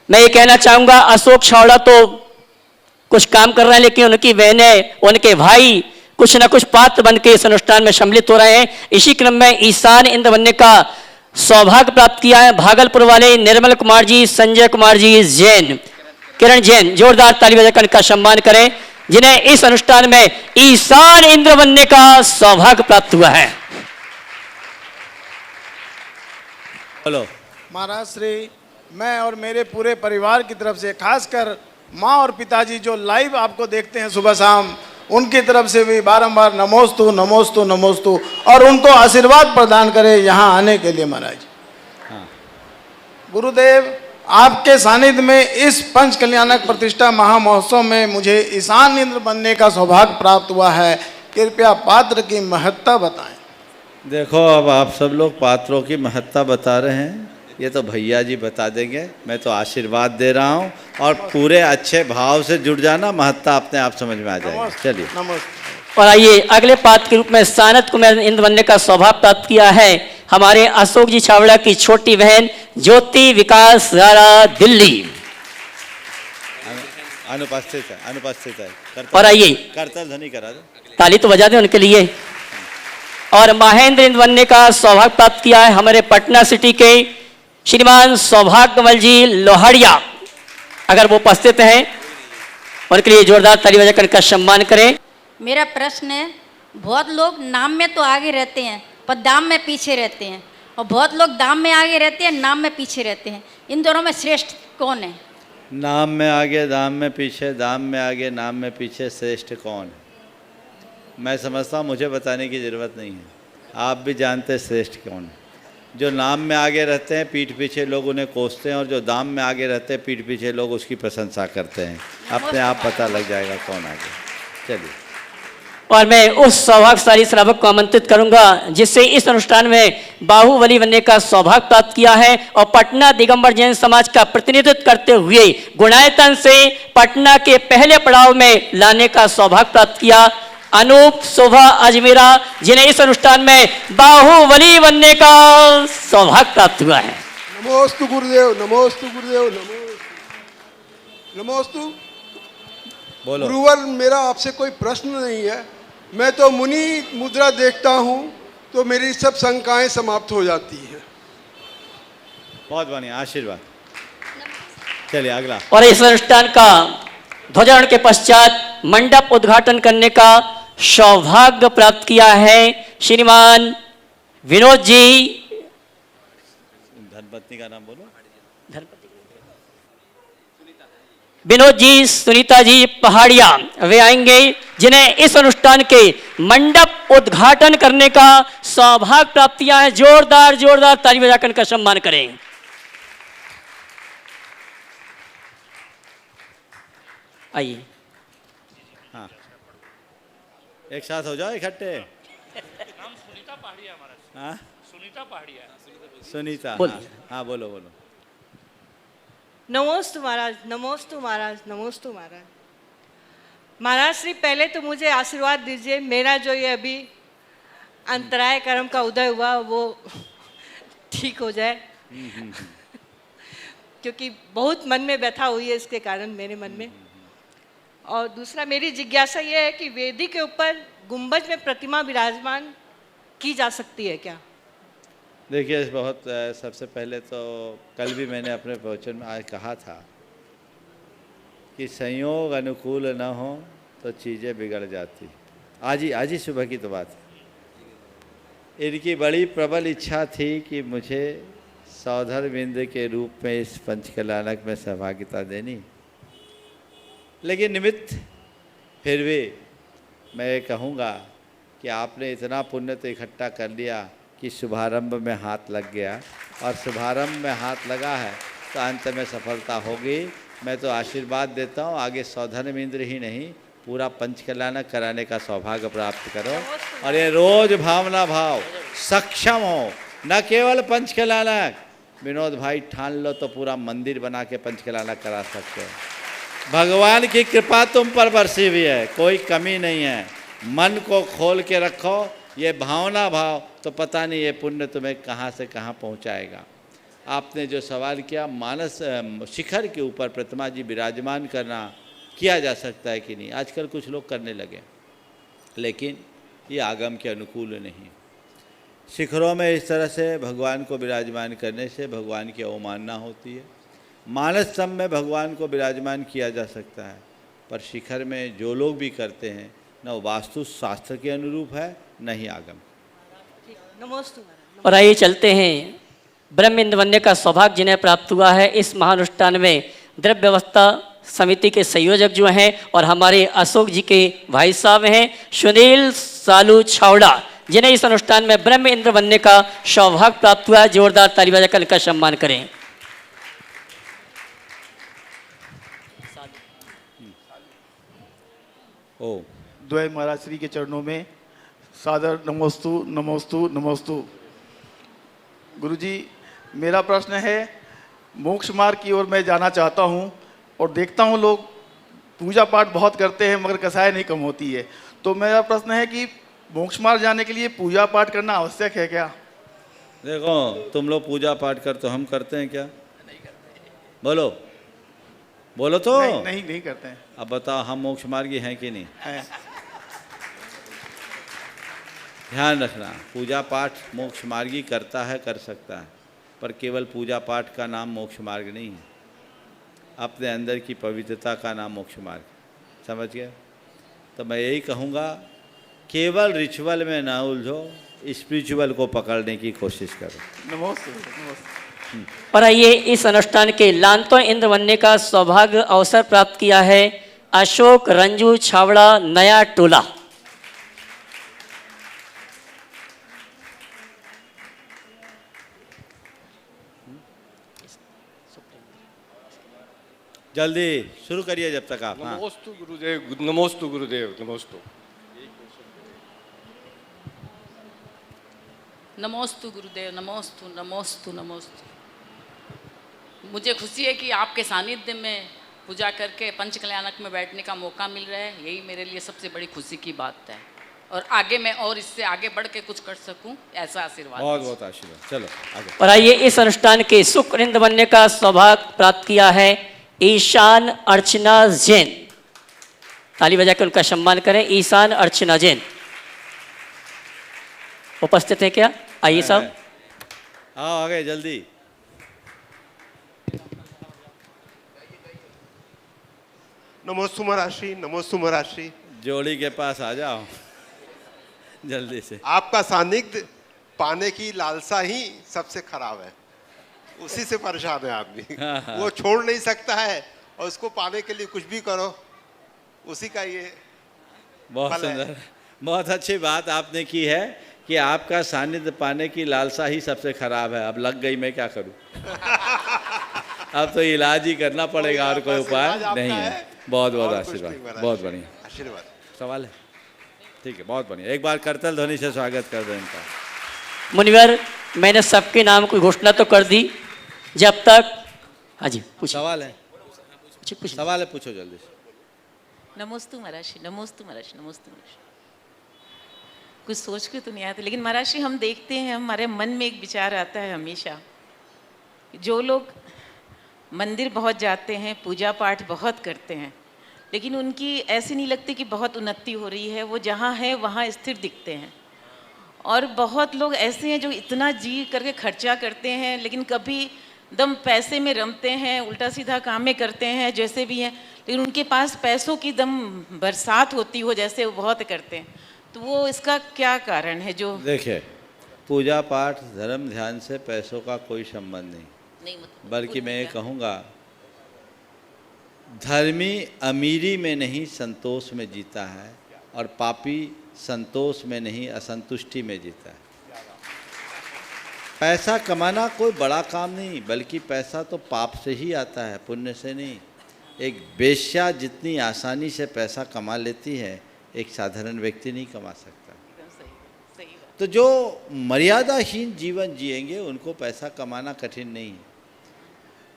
मैं ये कहना चाहूंगा अशोक छावड़ा तो कुछ काम कर रहे हैं, लेकिन उनकी बहनें, उनके भाई कुछ न कुछ पात्र बन के इस अनुष्ठान में सम्मिलित हो रहे हैं। इसी क्रम में ईशान इंद्र बनने का सौभाग्य प्राप्त किया है भागलपुर वाले निर्मल कुमार जी, संजय कुमार जी जैन, किरण जैन। जोरदार ताली बजाकर इनका सम्मान करें, जिन्हें इस अनुष्ठान में ईशान इंद्र बनने का सौभाग्य प्राप्त हुआ है। हेलो महाराज श्री, मैं और मेरे पूरे परिवार की तरफ से, खासकर माँ और पिताजी जो लाइव आपको देखते हैं सुबह शाम, उनकी तरफ से भी बारंबार नमोस्तु नमोस्तु नमोस्तु, और उनको आशीर्वाद प्रदान करें यहाँ आने के लिए। महाराज गुरुदेव, आपके सानिध्य में इस पंच कल्याणक प्रतिष्ठा महामहोत्सव में मुझे ईशान इंद्र बनने का सौभाग्य प्राप्त हुआ है। कृपया पात्र की महत्ता बताएं। देखो, अब आप सब लोग पात्रों की महत्ता बता रहे हैं, ये तो भैया जी बता देंगे। मैं तो आशीर्वाद दे रहा हूँ, और पूरे अच्छे भाव से जुड़ जाना, महत्ता अपने आप समझ में आ जाएगी। चलिए, और आइए अगले पात्र के रूप में सानत को मैं इंद्र बनने का सौभाग्य प्राप्त किया है हमारे अशोक जी छावड़ा की छोटी बहन ज्योति विकास राणा, दिल्ली। अनुपस्थित है। और आइए कर्तव्य ध्वनि करा दो, ताली तो बजा दें उनके लिए। और महेंद्र इंद्र बनने का सौभाग्य प्राप्त किया है हमारे पटना सिटी के श्रीमान सौभाग्यमल जी लोहड़िया। अगर वो उपस्थित हैं उनके लिए जोरदार ताली बजाकर उनका सम्मान करें। मेरा प्रश्न है, बहुत लोग नाम में तो आगे रहते हैं पर दाम में पीछे रहते हैं, और बहुत लोग दाम में आगे रहते हैं, नाम में पीछे रहते हैं। इन दोनों में श्रेष्ठ कौन है? नाम में आगे दाम में पीछे, दाम में आगे नाम में पीछे, श्रेष्ठ कौन है? मैं समझता हूँ मुझे बताने की ज़रूरत नहीं है, आप भी जानते हैं श्रेष्ठ कौन है। जो नाम में आगे रहते हैं पीठ पीछे लोग उन्हें कोसते हैं, और जो दाम में आगे रहते हैं पीठ पीछे लोग उसकी प्रशंसा करते हैं। अपने आप पता लग जाएगा कौन आगे। चलिए। और मैं उस सौभाग्यशाली श्रावक को आमंत्रित करूंगा जिससे इस अनुष्ठान में बाहुबली बनने का सौभाग्य प्राप्त किया है और पटना दिगंबर जैन समाज का प्रतिनिधित्व करते हुए गुणायतन से पटना के पहले पड़ाव में लाने का सौभाग्य प्राप्त किया अनूप शोभा अजमेरा, जिन्हें इस अनुष्ठान में बाहुबली बनने का सौभाग्य प्राप्त हुआ है। नमोस्तु गुरुदेव, नमोस्तु गुरुदेव, नमोस्तु। बोलो। गुरुवर, मेरा आपसे कोई प्रश्न नहीं है, मैं तो मुनि मुद्रा देखता हूँ तो मेरी सब शंकाएं समाप्त हो जाती हैं। बहुत बढ़िया, आशीर्वाद। चलिए अगला। और इस अनुष्ठान का ध्वजारोहण के पश्चात मंडप उद्घाटन करने का सौभाग्य प्राप्त किया है श्रीमान विनोद जी। धर्मपत्नी का नाम बोलो। विनोद जी, सुनीता जी पहाड़िया वे आएंगे जिन्हें इस अनुष्ठान के मंडप उद्घाटन करने का सौभाग्य प्राप्त किया है। जोरदार जोरदार ताली बजाकर उनका सम्मान करें। आइए। हाँ, एक साथ हो जाओ इकट्ठे। नाम सुनीता पहाड़िया हमारा। हाँ, सुनीता पहाड़िया। सुनीता। हाँ बोलो बोलो। नमोस्तु महाराज, नमोस्तु महाराज, नमोस्तु महाराज। महाराज श्री, पहले तो मुझे आशीर्वाद दीजिए, मेरा जो ये अभी अंतराय कर्म का उदय हुआ वो ठीक हो जाए क्योंकि बहुत मन में व्यथा हुई है इसके कारण मेरे मन में। और दूसरा मेरी जिज्ञासा ये है कि वेदी के ऊपर गुंबज में प्रतिमा विराजमान की जा सकती है क्या? देखिए, बहुत सबसे पहले तो कल भी मैंने अपने प्रवचन में आज कहा था कि संयोग अनुकूल न हो तो चीज़ें बिगड़ जाती। आज ही सुबह की तो बात है। इनकी बड़ी प्रबल इच्छा थी कि मुझे सौधर्मिंद्र के रूप में इस पंचकल्याणक में सहभागिता देनी, लेकिन निमित्त फिर भी मैं ये कहूँगा कि आपने इतना पुण्य तो इकट्ठा कर लिया कि शुभारंभ में हाथ लग गया, और शुभारंभ में हाथ लगा है तो अंत में सफलता होगी। मैं तो आशीर्वाद देता हूँ, आगे सौधर्मिंद्र ही नहीं पूरा पंचकल्याणक कराने का सौभाग्य प्राप्त करो, और ये रोज भावना भाव सक्षम हो, न केवल पंचकल्याणक। विनोद भाई ठान लो तो पूरा मंदिर बना के पंचकल्याणक करा सकते हो। भगवान की कृपा तुम पर बरसी हुई है, कोई कमी नहीं है। मन को खोल के रखो, ये भावना भाव तो पता नहीं ये पुण्य तुम्हें कहाँ से कहाँ पहुँचाएगा। आपने जो सवाल किया, मानस शिखर के ऊपर प्रतिमा जी विराजमान करना किया जा सकता है कि नहीं, आजकल कुछ लोग करने लगे, लेकिन ये आगम के अनुकूल नहीं। शिखरों में इस तरह से भगवान को विराजमान करने से भगवान की अवमानना होती है। मानस स्तंभ में भगवान को विराजमान किया जा सकता है, पर शिखर में जो लोग भी करते हैं न वास्तु शास्त्र के अनुरूप है न ही आगम। नमोस्तु। और आइए चलते हैं ब्रह्म इंद्र बनने का सौभाग्य जिन्हें प्राप्त हुआ है इस महानुष्ठान में द्रव्य व्यवस्था समिति के संयोजक जो हैं और हमारे अशोक जी के भाई साहब हैं सुनील सालू छावड़ा, जिन्हें इस अनुष्ठान में ब्रह्म इंद्र बनने का सौभाग्य प्राप्त हुआ है। जोरदार ताली बजाकर इनका सम्मान करें। द्वय महाराज श्री के चरणों में सादर नमोस्तु नमोस्तु नमोस्तु। गुरुजी, मेरा प्रश्न है, मोक्ष मार्ग की ओर मैं जाना चाहता हूँ और देखता हूँ लोग पूजा पाठ बहुत करते हैं मगर कसाई नहीं कम होती है, तो मेरा प्रश्न है कि मोक्ष मार्ग जाने के लिए पूजा पाठ करना आवश्यक है क्या? देखो, तुम लोग पूजा पाठ कर तो हम करते हैं क्या? नहीं करते। बोलो बोलो तो। नहीं करते हैं। अब बताओ, हम मोक्ष मार्गी हैं कि नहीं? है। ध्यान रखना, पूजा पाठ मोक्ष मार्गी करता है, कर सकता है, पर केवल पूजा पाठ का नाम मोक्ष मार्ग नहीं है। अपने अंदर की पवित्रता का नाम मोक्ष मार्ग। समझ गए? तो मैं यही कहूँगा, केवल रिचुअल में ना उलझो, स्पिरिचुअल को पकड़ने की कोशिश करो। नमस्ते। और आइए इस अनुष्ठान के लांतो इंद्र बनने का सौभाग्य अवसर प्राप्त किया है अशोक रंजू छावड़ा नया टोला। जल्दी शुरू करिए जब तक आप। हाँ। नमोस्तु गुरुदेव, नमोस्तु गुरुदेव, नमोस्तु। नमोस्तु गुरुदेव, नमोस्तु नमोस्तु नमोस्तु। मुझे खुशी है कि आपके सानिध्य में पूजा करके पंच कल्याणक में बैठने का मौका मिल रहा है। यही मेरे लिए सबसे बड़ी खुशी की बात है, और आगे मैं और इससे आगे बढ़ के कुछ कर सकूं, ऐसा आशीर्वाद। बहुत बहुत आशीर्वाद। चलो आगे। और आइए इस अनुष्ठान के सुकृंद बनने का सौभाग्य प्राप्त किया है ईशान अर्चना जैन। ताली बजाकर उनका सम्मान करें। ईशान अर्चना जैन उपस्थित है क्या? आइए साहब। आओ आगे जल्दी। नमोस्तु महाराष्ट्री, नमोस्तु महाराष्ट्री। जोड़ी के पास आ जाओ जल्दी से। आपका सानिध्य पाने की लालसा ही सबसे खराब है, उसी से परेशान है आदमी। वो छोड़ नहीं सकता है, और उसको पाने के लिए कुछ भी करो, उसी का ये बहुत फल है। सुंदर, बहुत अच्छी बात आपने की है कि आपका सानिध्य पाने की लालसा ही सबसे खराब है। अब लग गई, मैं क्या करूं? अब तो इलाज ही करना पड़ेगा, और कोई उपाय नहीं है। बहुत बहुत आशीर्वाद, बहुत बढ़िया आशीर्वाद। सवाल है? ठीक है, बहुत बढ़िया। एक बार करतल ध्वनि से स्वागत कर दो इनका। मुनिवर, मैंने सबके नाम की घोषणा तो कर दी। जब तक हाँ जी पूछ सवाल है, सवाल है, पूछो जल्दी से। नमोस्तु महाराज, नमोस्तु महाराज, नमोस्तु महाराज। कुछ सोच के तो नहीं आता, लेकिन महाराज हम देखते हैं, हमारे मन में एक विचार आता है हमेशा, जो लोग मंदिर बहुत जाते हैं, पूजा पाठ बहुत करते हैं, लेकिन उनकी ऐसी नहीं लगती कि बहुत उन्नति हो रही है। वो जहाँ है वहाँ स्थिर दिखते हैं। और बहुत लोग ऐसे हैं जो इतना जी करके खर्चा करते हैं, लेकिन कभी दम पैसे में रमते हैं, उल्टा सीधा कामें करते हैं, जैसे भी हैं, लेकिन उनके पास पैसों की दम बरसात होती हो जैसे वो बहुत करते हैं। तो वो इसका क्या कारण है? जो देखिए, पूजा पाठ धर्म ध्यान से पैसों का कोई संबंध नहीं, बल्कि मैं ये कहूँगा, धर्मी अमीरी में नहीं संतोष में जीता है, और पापी संतोष में नहीं असंतुष्टि में जीता है। पैसा कमाना कोई बड़ा काम नहीं, बल्कि पैसा तो पाप से ही आता है, पुण्य से नहीं। एक वेश्या जितनी आसानी से पैसा कमा लेती है, एक साधारण व्यक्ति नहीं कमा सकता। तो जो मर्यादाहीन जीवन जिएंगे उनको पैसा कमाना कठिन नहीं है,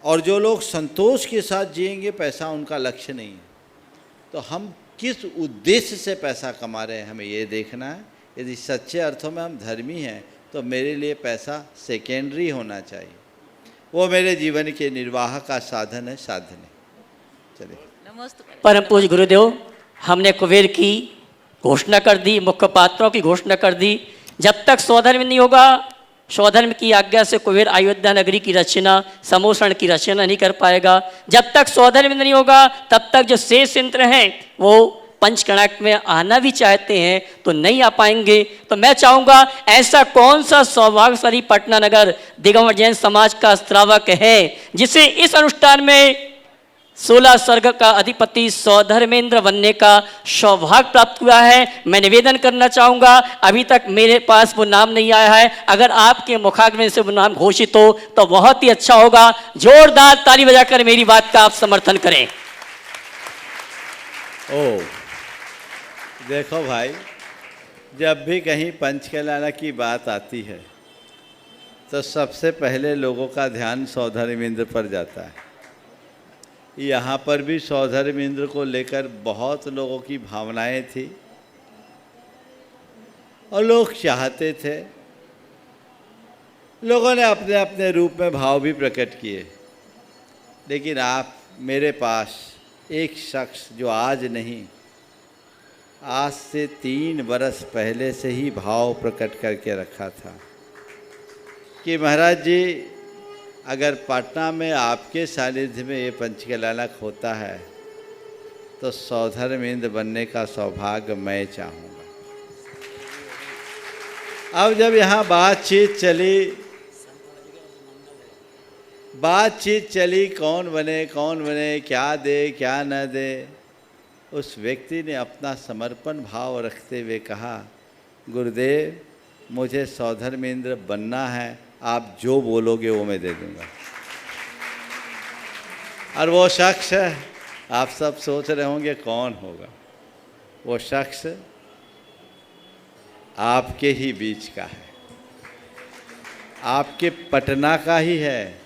और जो लोग संतोष के साथ जिएंगे पैसा उनका लक्ष्य नहीं है। तो हम किस उद्देश्य से पैसा कमा रहे हैं, हमें ये देखना है। यदि सच्चे अर्थों में हम धर्मी हैं तो मेरे लिए पैसा सेकेंडरी होना चाहिए, वो मेरे जीवन के निर्वाह का साधन है, साधन है। चलिए। परम पूज्य गुरुदेव, हमने कुबेर की घोषणा कर दी, मुख्य पात्रों की घोषणा कर दी। जब तक स्वधर्म नहीं होगा, स्वधर्म की आज्ञा से कुबेर अयोध्या नगरी की रचना, समोषण की रचना नहीं कर पाएगा। जब तक स्वधर्म नहीं होगा, तब तक जो शेष यंत्र हैं वो पंचकणाक में आना भी चाहते हैं तो नहीं आ पाएंगे। तो मैं चाहूँगा, ऐसा कौन सा सौभाग्यशाली पटना नगर दिगंबर जैन समाज का श्रावक है जिसे इस अनुष्ठान में 16 स्वर्ग का अधिपति सौधर्मेंद्र बनने का सौभाग्य प्राप्त हुआ है। मैं निवेदन करना चाहूँगा, अभी तक मेरे पास वो नाम नहीं आया है। अगर आपके मुखाग्र से वो नाम घोषित हो तो बहुत ही अच्छा होगा। जोरदार ताली बजाकर मेरी बात का आप समर्थन करें। ओ देखो भाई, जब भी कहीं पंचकल्याण की बात आती है तो सबसे पहले लोगों का ध्यान सौधर्मेंद्र पर जाता है। यहाँ पर भी सौधर्मेंद्र को लेकर बहुत लोगों की भावनाएं थी, और लोग चाहते थे, लोगों ने अपने अपने रूप में भाव भी प्रकट किए। लेकिन आप मेरे पास एक शख्स जो आज नहीं आज से 3 बरस पहले से ही भाव प्रकट करके रखा था कि महाराज जी अगर पटना में आपके सानिध्य में ये पंचकल्याणक होता है तो सौधर्मेंद्र बनने का सौभाग्य मैं चाहूँगा। अब जब यहाँ बातचीत चली कौन बने क्या दे क्या न दे, उस व्यक्ति ने अपना समर्पण भाव रखते हुए कहा, गुरुदेव मुझे सौधर्मेंद्र बनना है, आप जो बोलोगे वो मैं दे दूंगा। और वो शख्स आप सब सोच रहे होंगे कौन होगा। वो शख्स आपके ही बीच का है, आपके पटना का ही है।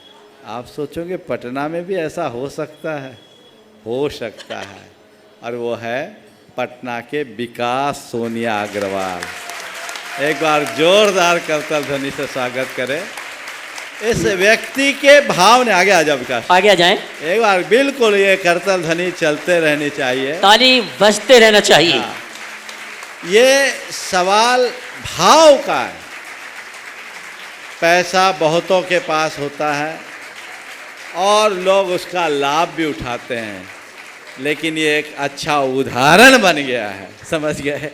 आप सोचोगे पटना में भी ऐसा हो सकता है, हो सकता है। और वो है पटना के विकास सोनिया अग्रवाल। एक बार जोरदार करतल ध्वनि से स्वागत करें इस व्यक्ति के भाव ने। आगे आ जाओ विकास, आगे आ जाएं। एक बार बिल्कुल ये करतल ध्वनि चलते रहनी चाहिए, ताली बजते रहना चाहिए। ये सवाल भाव का है। पैसा बहुतों के पास होता है और लोग उसका लाभ भी उठाते हैं, लेकिन ये एक अच्छा उदाहरण बन गया है। समझ गए?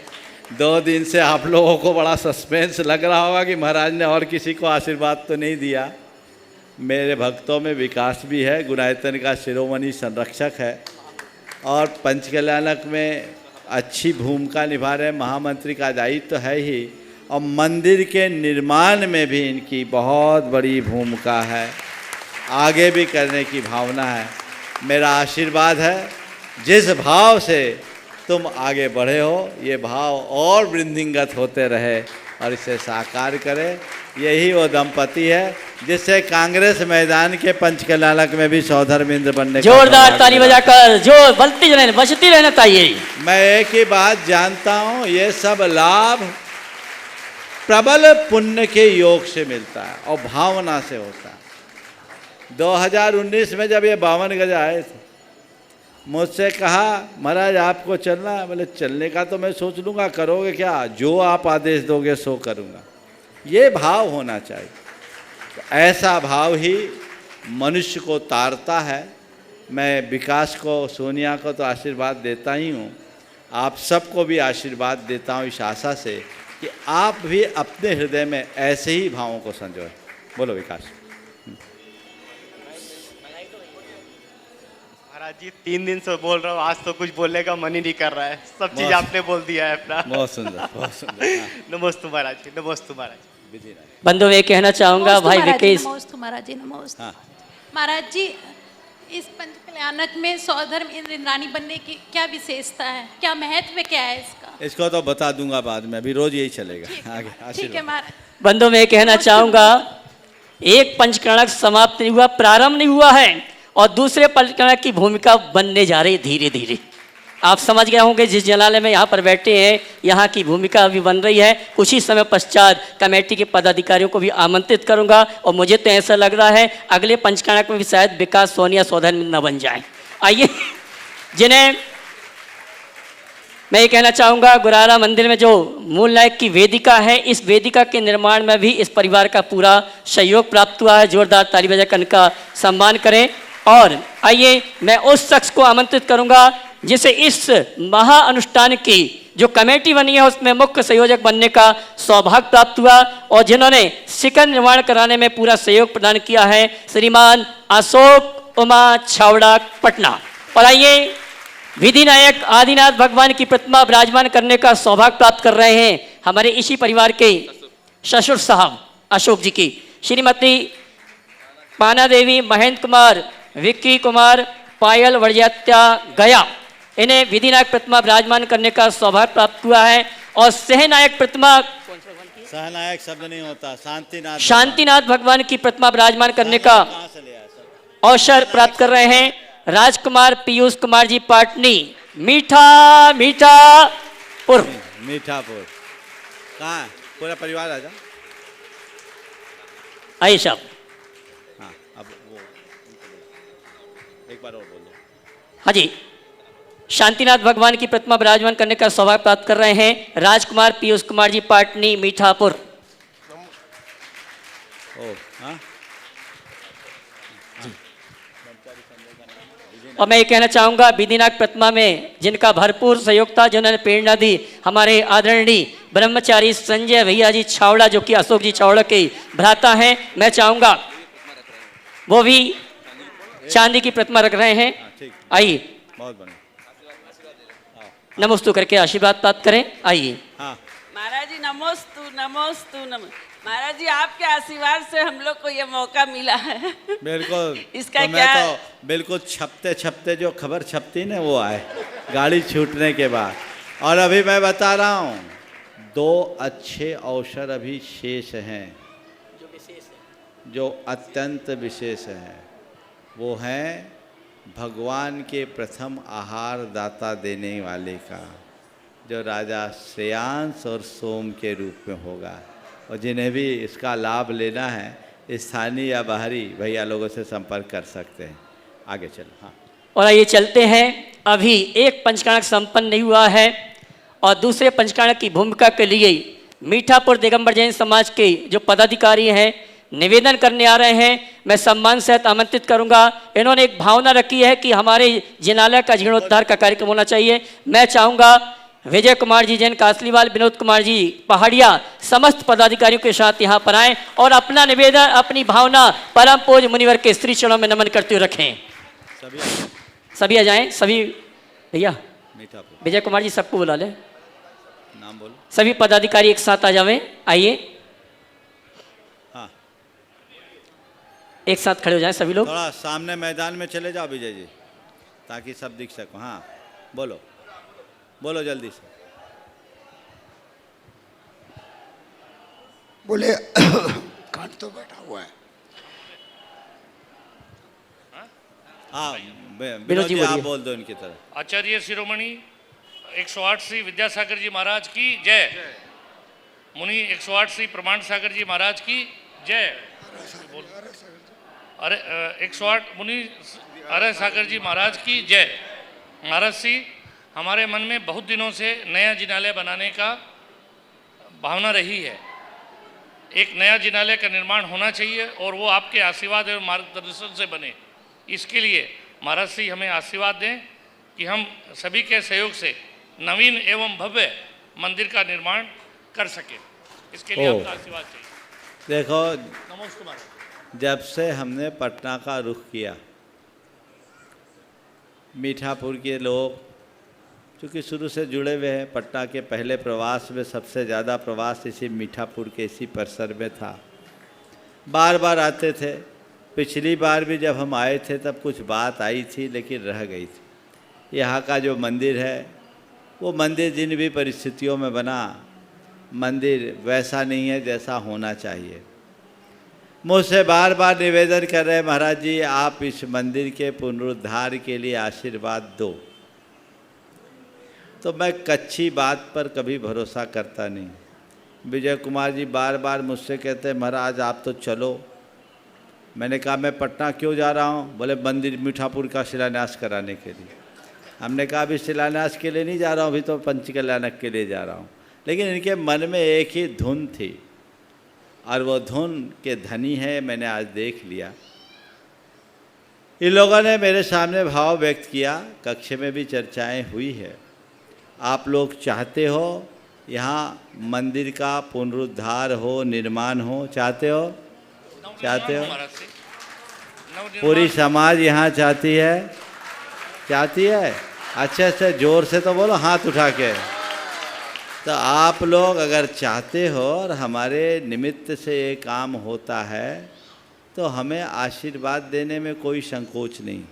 2 दिन से आप लोगों को बड़ा सस्पेंस लग रहा होगा कि महाराज ने और किसी को आशीर्वाद तो नहीं दिया। मेरे भक्तों में विकास भी है, गुणायतन का शिरोमणि संरक्षक है और पंचकल्याणक में अच्छी भूमिका निभा रहे। महामंत्री का दायित्व तो है ही, और मंदिर के निर्माण में भी इनकी बहुत बड़ी भूमिका है, आगे भी करने की भावना है। मेरा आशीर्वाद है जिस भाव से तुम आगे बढ़े हो, ये भाव और वृद्धिंगत होते रहे और इसे साकार करे। यही वो दंपति है जिससे कांग्रेस मैदान के पंचकल्याणक में भी सौधर्मेंद्र बनने का जोरदार ताली बजाकर जो बजती रहना चाहिए। मैं एक ही बात जानता हूँ, ये सब लाभ प्रबल पुण्य के योग से मिलता है और भावना से होता है। 2019 में जब ये 52 गज आए थे, मुझसे कहा महाराज आपको चलना है। बोले चलने का तो मैं सोच लूँगा, करोगे क्या? जो आप आदेश दोगे सो करूँगा। ये भाव होना चाहिए। तो ऐसा भाव ही मनुष्य को तारता है। मैं विकास को, सोनिया को तो आशीर्वाद देता ही हूँ, आप सबको भी आशीर्वाद देता हूँ इस आशा से कि आप भी अपने हृदय में ऐसे ही भावों को संजोए। बोलो विकास। महाराज जी 3 दिन से बोल रहा हूँ, आज तो कुछ बोलने का मन ही नहीं कर रहा है। सब चीज आपने बोल दिया है अपना। बहुत सुंदर, बहुत सुंदर। नमस्ते महाराज जी, नमस्ते महाराज। बंधु मैं कहना चाहूंगा भाई विकेश। नमोस्तु महाराज जी, नमोस्तु। महाराज जी इस पंचकल्याणक में सौधर्म इंद्राणी बनने की क्या विशेषता है, क्या महत्व क्या है इसका? इसको तो बता दूंगा बाद में, अभी रोज यही चलेगा। आगे ठीक है महाराज। बंधु मैं कहना चाहूंगा, एक पंचकल्याणक समाप्त नहीं हुआ, प्रारंभ नहीं हुआ है और दूसरे पंचकल्याणक की भूमिका बनने जा रही धीरे धीरे। आप समझ गए होंगे जिस जलालय में यहाँ पर बैठे हैं, यहाँ की भूमिका अभी बन रही है। कुछ ही समय पश्चात कमेटी के पदाधिकारियों को भी आमंत्रित करूंगा और मुझे तो ऐसा लग रहा है अगले पंचकल्याणक में भी शायद विकास सोनिया सौधर्मेंद्र न बन जाए। आइए, जिन्हें मैं ये कहना चाहूँगा, गुरारा मंदिर में जो मूल नायक की वेदिका है, इस वेदिका के निर्माण में भी इस परिवार का पूरा सहयोग प्राप्त हुआ है। जोरदार ताली बजाकर इनका सम्मान करें। और आइए मैं उस शख्स को आमंत्रित करूंगा जिसे इस महा अनुष्ठान की जो कमेटी बनी है उसमें मुख्य संयोजक बनने का सौभाग्य प्राप्त हुआ और जिन्होंने शिखर निर्माण कराने में पूरा सहयोग प्रदान किया है, श्रीमान अशोक उमा छावड़ा पटना। और आइए विधि नायक आदिनाथ भगवान की प्रतिमा विराजमान करने का सौभाग्य प्राप्त कर रहे हैं हमारे इसी परिवार के ससुर साहब अशोक जी की श्रीमती पाना देवी, महेंद्र कुमार, विक्की कुमार, पायल वड़जात्या गया। इन्हें विधि नायक प्रतिमा विराजमान करने का सौभाग्य प्राप्त हुआ है। और सहनायक प्रतिमा, सहनायक शब्द नहीं होता, शांतिनाथ भगवान की प्रतिमा विराजमान करने का अवसर प्राप्त कर रहे हैं राजकुमार पीयूष कुमार जी पाटनी, मीठापुर। मीठापुर कहाँ है? पूरा परिवार आ जाओ। आइए साहब। हाँ, अब वो एक बार और बोलो। हाँ जी, शांतिनाथ भगवान की प्रतिमा विराजमान करने का सौभाग्य प्राप्त कर रहे हैं राजकुमार पीयूष कुमार जी पाटनी मीठापुर। और मैं ये कहना चाहूँगा विधिनाथ प्रतिमा में जिनका भरपूर सहयोग था, जिन्होंने प्रेरणा दी, हमारे आदरणीय ब्रह्मचारी संजय भैया जी छावड़ा, जो कि अशोक जी छावड़ा के भ्राता हैं, मैं चाहूँगा वो भी चांदी की प्रतिमा रख रहे हैं। आइए बहुत बढ़िया, नमोस्तु करके आशीर्वाद प्राप्त करें। आइए। महाराज जी नमोस्तु नमोस्तु महाराज जी आपके आशीर्वाद से हम लोग को ये मौका मिला है। बिल्कुल इसका तो क्या मैं तो बिल्कुल छपते छपते जो खबर छपती ना वो आए गाड़ी छूटने के बाद। और अभी मैं बता रहा हूँ 2 अच्छे अवसर अभी शेष हैं जो अत्यंत विशेष हैं। वो हैं भगवान के प्रथम आहार दाता देने वाले का, जो राजा श्रेयांश और सोम के रूप में होगा। और जिन्हें भी इसका लाभ लेना है स्थानीय या बाहरी भैया लोगों से संपर्क कर सकते हैं। आगे चलो। हाँ, और आइए चलते हैं। अभी एक पंचकाणक संपन्न नहीं हुआ है और दूसरे पंचकाणक की भूमिका के लिए मीठापुर दिगंबर जैन समाज के जो पदाधिकारी हैं निवेदन करने आ रहे हैं। मैं सम्मान सहित आमंत्रित करूंगा। इन्होंने एक भावना रखी है कि हमारे जिनालय का जीर्णोद्धार का कार्यक्रम होना चाहिए। मैं चाहूँगा विजय कुमार जी जैन कासलीवाल, विनोद कुमार जी पहाड़िया, समस्त पदाधिकारियों के साथ यहाँ पर आएँ और अपना निवेदन, अपनी भावना परम पूज्य मुनिवर के श्री चरणों में नमन करते हुए रखें। सभी आ जाएं। सभी भैया विजय कुमार जी सबको बुला लें, नाम बोलो। सभी पदाधिकारी एक साथ आ जावें। आइए, हाँ, एक साथ खड़े हो जाएं सभी लोग। थोड़ा सामने मैदान में चले जाओ विजय जी, ताकि सब दिख सको। हाँ बोलो, बोलो जल्दी से। बोले कांट तो बैठा हुआ है। हाँ विनोद जी आप बोल दो इनकी तरफ। आचार्य शिरोमणि 108 श्री विद्यासागर जी महाराज की जय। मुनि 108 श्री प्रमाण सागर जी महाराज की जय। अरे 108 मुनि अरे सागर जी महाराज की जय। महाराज श्री, हमारे मन में बहुत दिनों से नया जिनालय बनाने का भावना रही है। एक नया जिनालय का निर्माण होना चाहिए और वो आपके आशीर्वाद और मार्गदर्शन से बने। इसके लिए महाराज श्री हमें आशीर्वाद दें कि हम सभी के सहयोग से नवीन एवं भव्य मंदिर का निर्माण कर सकें। इसके लिए आपका आशीर्वाद चाहिए। देखो, नमोस्तु महाराज। जब से हमने पटना का रुख किया, मीठापुर के लोग क्योंकि शुरू से जुड़े हुए हैं, पटना के पहले प्रवास में सबसे ज़्यादा प्रवास इसी मीठापुर के इसी परिसर में था। बार बार आते थे। पिछली बार भी जब हम आए थे तब कुछ बात आई थी लेकिन रह गई थी। यहाँ का जो मंदिर है वो मंदिर जिन भी परिस्थितियों में बना, मंदिर वैसा नहीं है जैसा होना चाहिए। मुझसे बार बार निवेदन कर रहे हैं, महाराज जी आप इस मंदिर के पुनरुद्धार के लिए आशीर्वाद दो। तो मैं कच्ची बात पर कभी भरोसा करता नहीं। विजय कुमार जी बार बार मुझसे कहते हैं महाराज आप तो चलो। मैंने कहा मैं पटना क्यों जा रहा हूँ? बोले मंदिर मीठापुर का शिलान्यास कराने के लिए। हमने कहा अभी शिलान्यास के लिए नहीं जा रहा हूँ, अभी तो पंचकल्याणक के लिए जा रहा हूँ। लेकिन इनके मन में एक ही धुन थी और वो धुन के धनी है मैंने आज देख लिया। इन लोगों ने मेरे सामने भाव व्यक्त किया, कक्ष में भी चर्चाएं हुई है। आप लोग चाहते हो यहाँ मंदिर का पुनरुद्धार हो, निर्माण हो, चाहते हो? चाहते हो? पूरी समाज यहाँ चाहती है, चाहती है। अच्छे से जोर से तो बोलो, हाथ उठा के। तो आप लोग अगर चाहते हो और हमारे निमित्त से ये काम होता है तो हमें आशीर्वाद देने में कोई संकोच नहीं।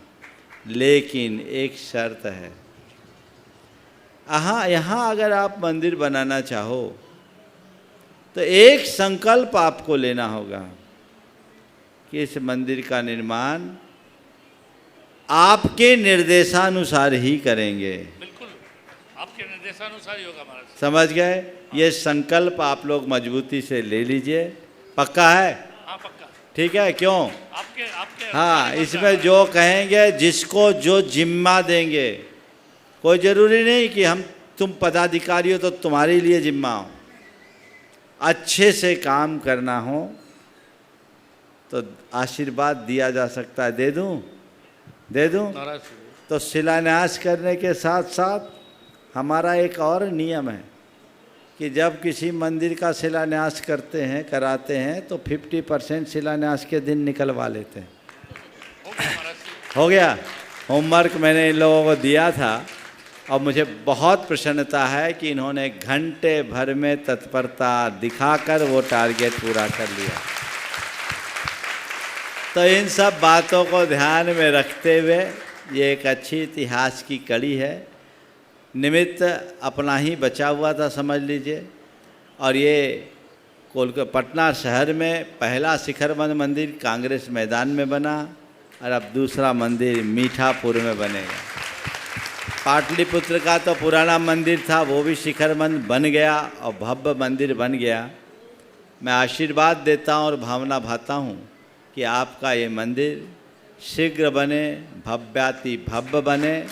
लेकिन एक शर्त है, यहाँ अगर आप मंदिर बनाना चाहो तो एक संकल्प आपको लेना होगा कि इस मंदिर का निर्माण आपके निर्देशानुसार ही करेंगे। बिल्कुल आपके निर्देशानुसार ही होगा महाराज। समझ गए? ये संकल्प आप लोग मजबूती से ले लीजिए। पक्का है? हाँ पक्का। ठीक है। क्यों? आपके हाँ, इसमें जो कहेंगे, जिसको जो जिम्मा देंगे कोई ज़रूरी नहीं कि तुम पदाधिकारी हो तो तुम्हारे लिए जिम्मा हो। अच्छे से काम करना हो तो आशीर्वाद दिया जा सकता है। दे दूं? तो शिलान्यास करने के साथ साथ हमारा एक और नियम है कि जब किसी मंदिर का शिलान्यास कराते हैं तो 50% शिलान्यास के दिन निकलवा लेते हैं। हो गया। होमवर्क मैंने इन लोगों को दिया था और मुझे बहुत प्रसन्नता है कि इन्होंने घंटे भर में तत्परता दिखाकर वो टारगेट पूरा कर लिया। तो इन सब बातों को ध्यान में रखते हुए ये एक अच्छी इतिहास की कड़ी है। निमित्त अपना ही बचा हुआ था समझ लीजिए। और ये पटना शहर में पहला शिखरबंद मंदिर कांग्रेस मैदान में बना और अब दूसरा मंदिर मीठापुर में बनेगा। पाटलिपुत्र का तो पुराना मंदिर था, वो भी शिखरबंद बन गया और भव्य मंदिर बन गया। मैं आशीर्वाद देता हूँ और भावना भाता हूँ कि आपका ये मंदिर शीघ्र बने, भव्याति भव्य बने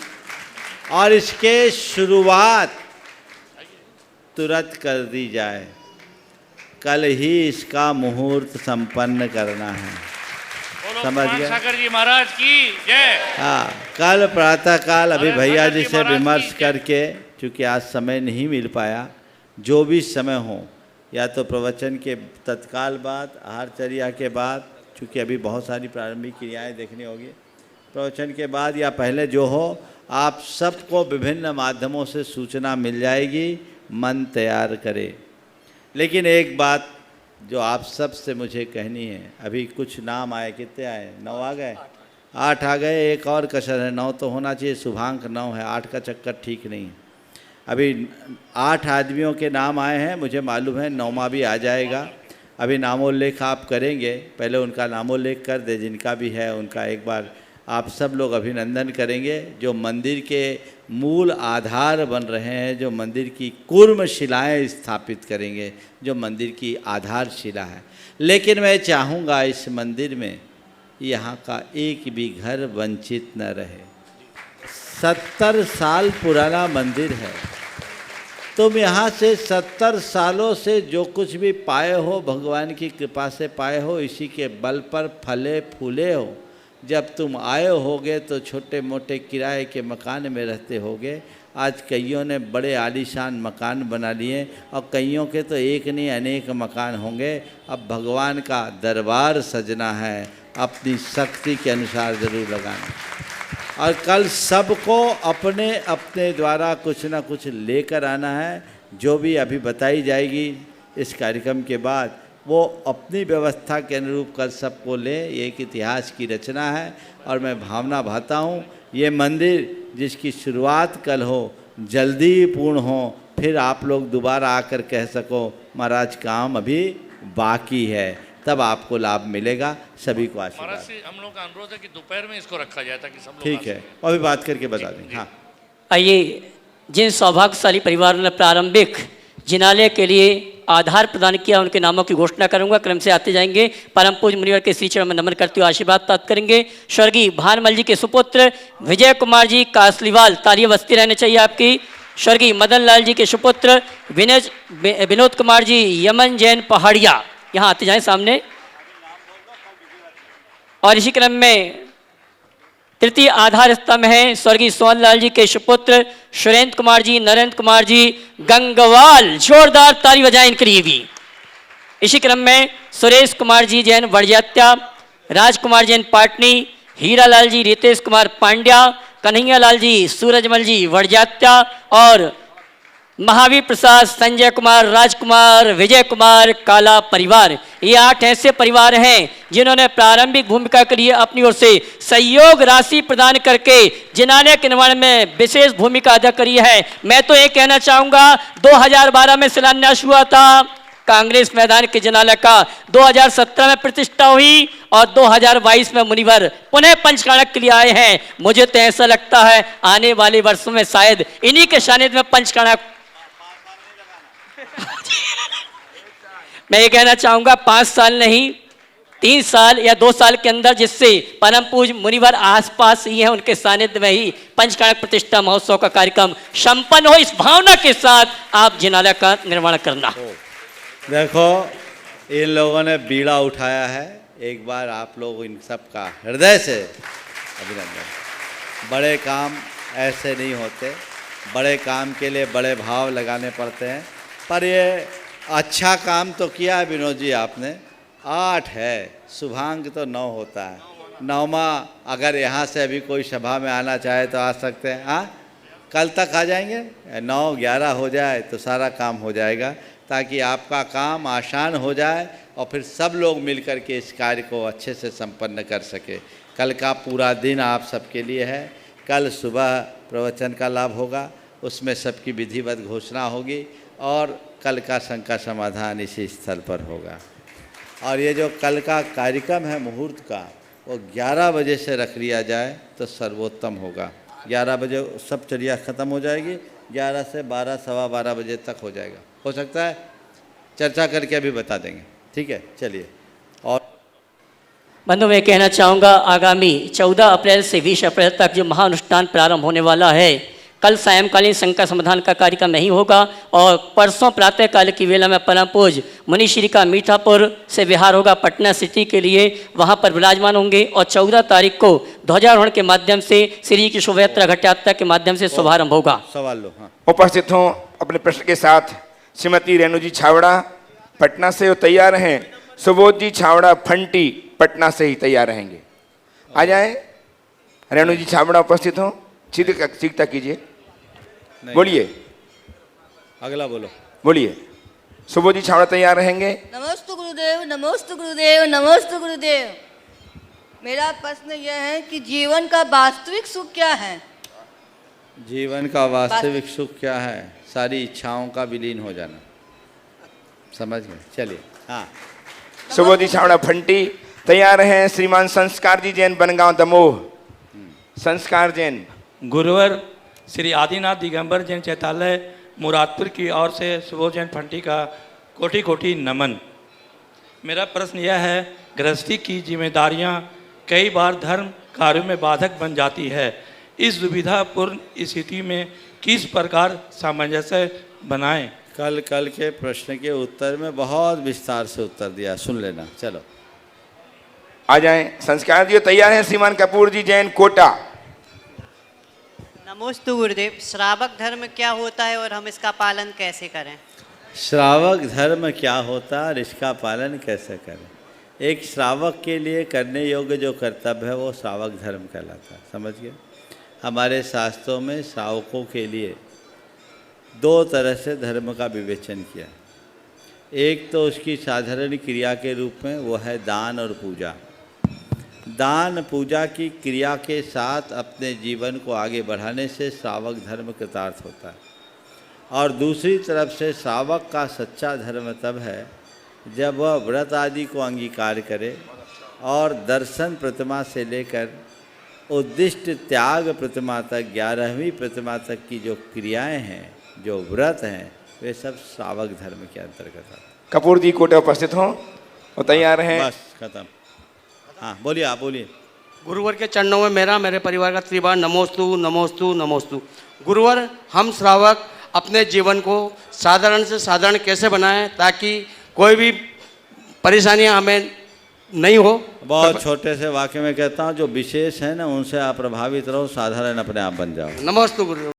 और इसके शुरुआत तुरंत कर दी जाए। कल ही इसका मुहूर्त संपन्न करना है। समझ गए? सागर जी महाराज की जय। हाँ, कल प्रातःकाल अभी भैया जी से विमर्श करके, चूँकि आज समय नहीं मिल पाया, जो भी समय हो, या तो प्रवचन के तत्काल बाद, आहारचर्या के बाद, चूँकि अभी बहुत सारी प्रारंभिक क्रियाएं देखनी होगी, प्रवचन के बाद या पहले जो हो, आप सबको विभिन्न माध्यमों से सूचना मिल जाएगी। मन तैयार करें। लेकिन एक बात जो आप सब से मुझे कहनी है, अभी कुछ नाम आए, कितने आए? 9 आ गए, 8 आ गए, एक और कसर है, 9 तो होना चाहिए। शुभांक 9 है, 8 का चक्कर ठीक नहीं है। अभी 8 आदमियों के नाम आए हैं, मुझे मालूम है 9वां भी आ जाएगा। अभी नामोल्लेख आप करेंगे, पहले उनका नामोल्लेख कर दे, जिनका भी है उनका एक बार आप सब लोग अभिनंदन करेंगे। जो मंदिर के मूल आधार बन रहे हैं, जो मंदिर की कूर्म शिलाएँ स्थापित करेंगे, जो मंदिर की आधारशिला है। लेकिन मैं चाहूँगा इस मंदिर में यहाँ का एक भी घर वंचित न रहे। 70 साल पुराना मंदिर है। तुम यहाँ से 70 सालों से जो कुछ भी पाए हो, भगवान की कृपा से पाए हो, इसी के बल पर फले फूले हो। जब तुम आए होगे तो छोटे मोटे किराए के मकान में रहते होगे। आज कईयों ने बड़े आलीशान मकान बना लिए और कईयों के तो एक नहीं अनेक मकान होंगे। अब भगवान का दरबार सजना है, अपनी शक्ति के अनुसार ज़रूर लगाना। और कल सबको अपने अपने द्वारा कुछ ना कुछ लेकर आना है। जो भी अभी बताई जाएगी इस कार्यक्रम के बाद, वो अपनी व्यवस्था के अनुरूप कर सबको ले। ये एक इतिहास की रचना है और मैं भावना भाता हूँ ये मंदिर जिसकी शुरुआत कल हो, जल्दी पूर्ण हो, फिर आप लोग दोबारा आकर कह सको महाराज काम अभी बाकी है, तब आपको लाभ मिलेगा। सभी को आशीर्वाद। महाराज से हम लोग का अनुरोध है कि दोपहर में इसको रखा जाए ताकि सब लोग ठीक है, और भी बात करके बता देंगे। हाँ, आइए, जिन सौभाग्यशाली परिवारों ने प्रारंभिक जिनालय के लिए आधार प्रदान किया, उनके नामों की घोषणा करूंगा। क्रम से आते जाएंगे। परम पूज्य मुनिवर के श्री चरण में नमन करते हुए आशीर्वाद प्राप्त करेंगे। स्वर्गीय भानमल जी के सुपुत्र विजय कुमार जी कासलीवाल, तालियां बजती रहनी चाहिए आपकी। स्वर्गीय मदन लाल जी के सुपुत्र विनोद कुमार जी यमन जैन पहाड़िया, यहाँ आते जाएं सामने। और इसी क्रम में तृतीय आधार स्तंभ है स्वर्गीय सोनलाल जी के सुपुत्र सुरेंद्र कुमार जी, नरेंद्र कुमार जी गंगवाल, जोरदार ताली बजाएं इनके लिए भी। इसी क्रम में सुरेश कुमार जी जैन वड़जात्या, राजकुमार जैन पाटनी, हीरालाल जी रितेश कुमार पांड्या, कन्हैया लाल जी सूरजमल जी वड़जात्या और महावीर प्रसाद, संजय कुमार, राजकुमार, विजय कुमार काला परिवार। ये 8 ऐसे परिवार हैं जिन्होंने प्रारंभिक भूमिका के लिए अपनी ओर से सहयोग राशि प्रदान करके जिनालय के निर्माण में विशेष भूमिका अदा करी है। मैं तो ये कहना चाहूँगा, 2012 में शिलान्यास हुआ था कांग्रेस मैदान के जिनालय का, 2017 में प्रतिष्ठा हुई और 2022 में मुनिवर पुनः पंचकाणक के लिए आए हैं। मुझे तो ऐसा लगता है आने वाले वर्षों में शायद इन्हीं के सानिध्य में पंचकाणक मैं ये कहना चाहूँगा 5 साल नहीं, 3 साल या 2 साल के अंदर, जिससे परम पूज मुनिवर आसपास ही हैं, उनके सानिध्य में ही पंचकाणक प्रतिष्ठा महोत्सव का कार्यक्रम संपन्न हो, इस भावना के साथ आप जिनालय का निर्माण करना। देखो, इन लोगों ने बीड़ा उठाया है, एक बार आप लोग इन सब का हृदय से अभिनंदन। बड़े काम ऐसे नहीं होते, बड़े काम के लिए बड़े भाव लगाने पड़ते हैं, पर ये अच्छा काम तो किया है विनोद जी आपने। 8 है, शुभांग तो 9 होता है, 9वां अगर यहाँ से अभी कोई सभा में आना चाहे तो आ सकते हैं। हाँ, कल तक आ जाएंगे, 9-11 हो जाए तो सारा काम हो जाएगा, ताकि आपका काम आसान हो जाए और फिर सब लोग मिल कर के इस कार्य को अच्छे से संपन्न कर सके। कल का पूरा दिन आप सबके लिए है। कल सुबह प्रवचन का लाभ होगा, उसमें सबकी विधिवत घोषणा होगी और कल का शंका समाधान इसी स्थल पर होगा। और ये जो कल का कार्यक्रम है मुहूर्त का, वो 11 बजे से रख लिया जाए तो सर्वोत्तम होगा। 11 बजे सब चर्या ख़त्म हो जाएगी, 11 से 12, सवा 12 बजे तक हो जाएगा। हो सकता है, चर्चा करके अभी बता देंगे। ठीक है, चलिए। और बंधु, मैं कहना चाहूँगा, आगामी 14 अप्रैल से 20 अप्रैल तक जो महाअनुष्ठान प्रारंभ होने वाला है, कल सायंकालीन शंका समाधान का कार्यक्रम नहीं होगा और परसों प्रातः काल की वेला में परम पूज मुनिश्री का मीठापुर से विहार होगा पटना सिटी के लिए, वहां पर विराजमान होंगे। और 14 तारीख को ध्वजारोहण के माध्यम से श्री की शोभा यात्रा घट यात्रा के माध्यम से शुभारंभ होगा। सवाल लो। हाँ। उपस्थित हों अपने प्रश्न के साथ श्रीमती रेणु जी छावड़ा पटना से तैयार हैं, सुबोध जी छावड़ा फंटी पटना से ही तैयार रहेंगे। आ जाए रेणु जी छावड़ा उपस्थित हों, सीखता कीजिए, बोलिए, अगला बोलो, बोलिए। सुबोध जी छावड़ा तैयार रहेंगे। नमस्ते गुरुदेव, नमस्ते गुरुदेव, नमस्ते गुरुदेव। मेरा प्रश्न यह है कि जीवन का वास्तविक सुख क्या है? जीवन का वास्तविक सुख क्या है? सारी इच्छाओं का विलीन हो जाना। समझ गए? चलिए। हाँ, सुबोध जी छावड़ा फंटी तैयार हैं। श्रीमान संस्कार जी जैन बनगांव दमोह। संस्कार जैन। गुरुवर श्री आदिनाथ दिगंबर जैन चैतालय मुरादपुर की ओर से सुबोध जैन फंटी का कोटि कोटि नमन। मेरा प्रश्न यह है, गृहस्थी की जिम्मेदारियां कई बार धर्म कार्यों में बाधक बन जाती है। इस दुविधापूर्ण स्थिति में किस प्रकार सामंजस्य बनाएं? कल के प्रश्न के उत्तर में बहुत विस्तार से उत्तर दिया, सुन लेना। चलो, आ जाएं। संस्कार जी तैयार हैं। श्रीमान कपूर जी जैन कोटा। नमोस्तु गुरुदेव। श्रावक धर्म क्या होता है और हम इसका पालन कैसे करें? श्रावक धर्म क्या होता है और इसका पालन कैसे करें? एक श्रावक के लिए करने योग्य जो कर्तव्य है वो श्रावक धर्म कहलाता है। समझ गए? हमारे शास्त्रों में श्रावकों के लिए 2 तरह से धर्म का विवेचन किया। एक तो उसकी साधारण क्रिया के रूप में, वो है दान और पूजा। दान पूजा की क्रिया के साथ अपने जीवन को आगे बढ़ाने से श्रावक धर्म कृतार्थ होता है। और दूसरी तरफ से श्रावक का सच्चा धर्म तब है जब वह व्रत आदि को अंगीकार करे और दर्शन प्रतिमा से लेकर उद्दिष्ट त्याग प्रतिमा तक, 11वीं प्रतिमा तक की जो क्रियाएं हैं, जो व्रत हैं, वे सब श्रावक धर्म के अंतर्गत आते हैं। कपूर जी कोटे उपस्थित हों और तैयार हैं। बस खत्म। हाँ, बोलिए, आप बोलिए। गुरुवर के चरणों में मेरा, मेरे परिवार का त्रिबार नमोस्तु नमोस्तु नमोस्तु। गुरुवर, हम श्रावक अपने जीवन को साधारण से साधारण कैसे बनाएं ताकि कोई भी परेशानियां हमें नहीं हो? बहुत छोटे से वाक्य में कहता हूँ, जो विशेष है ना उनसे आप प्रभावित रहो, साधारण अपने आप बन जाओ। नमोस्तु गुरुदेव।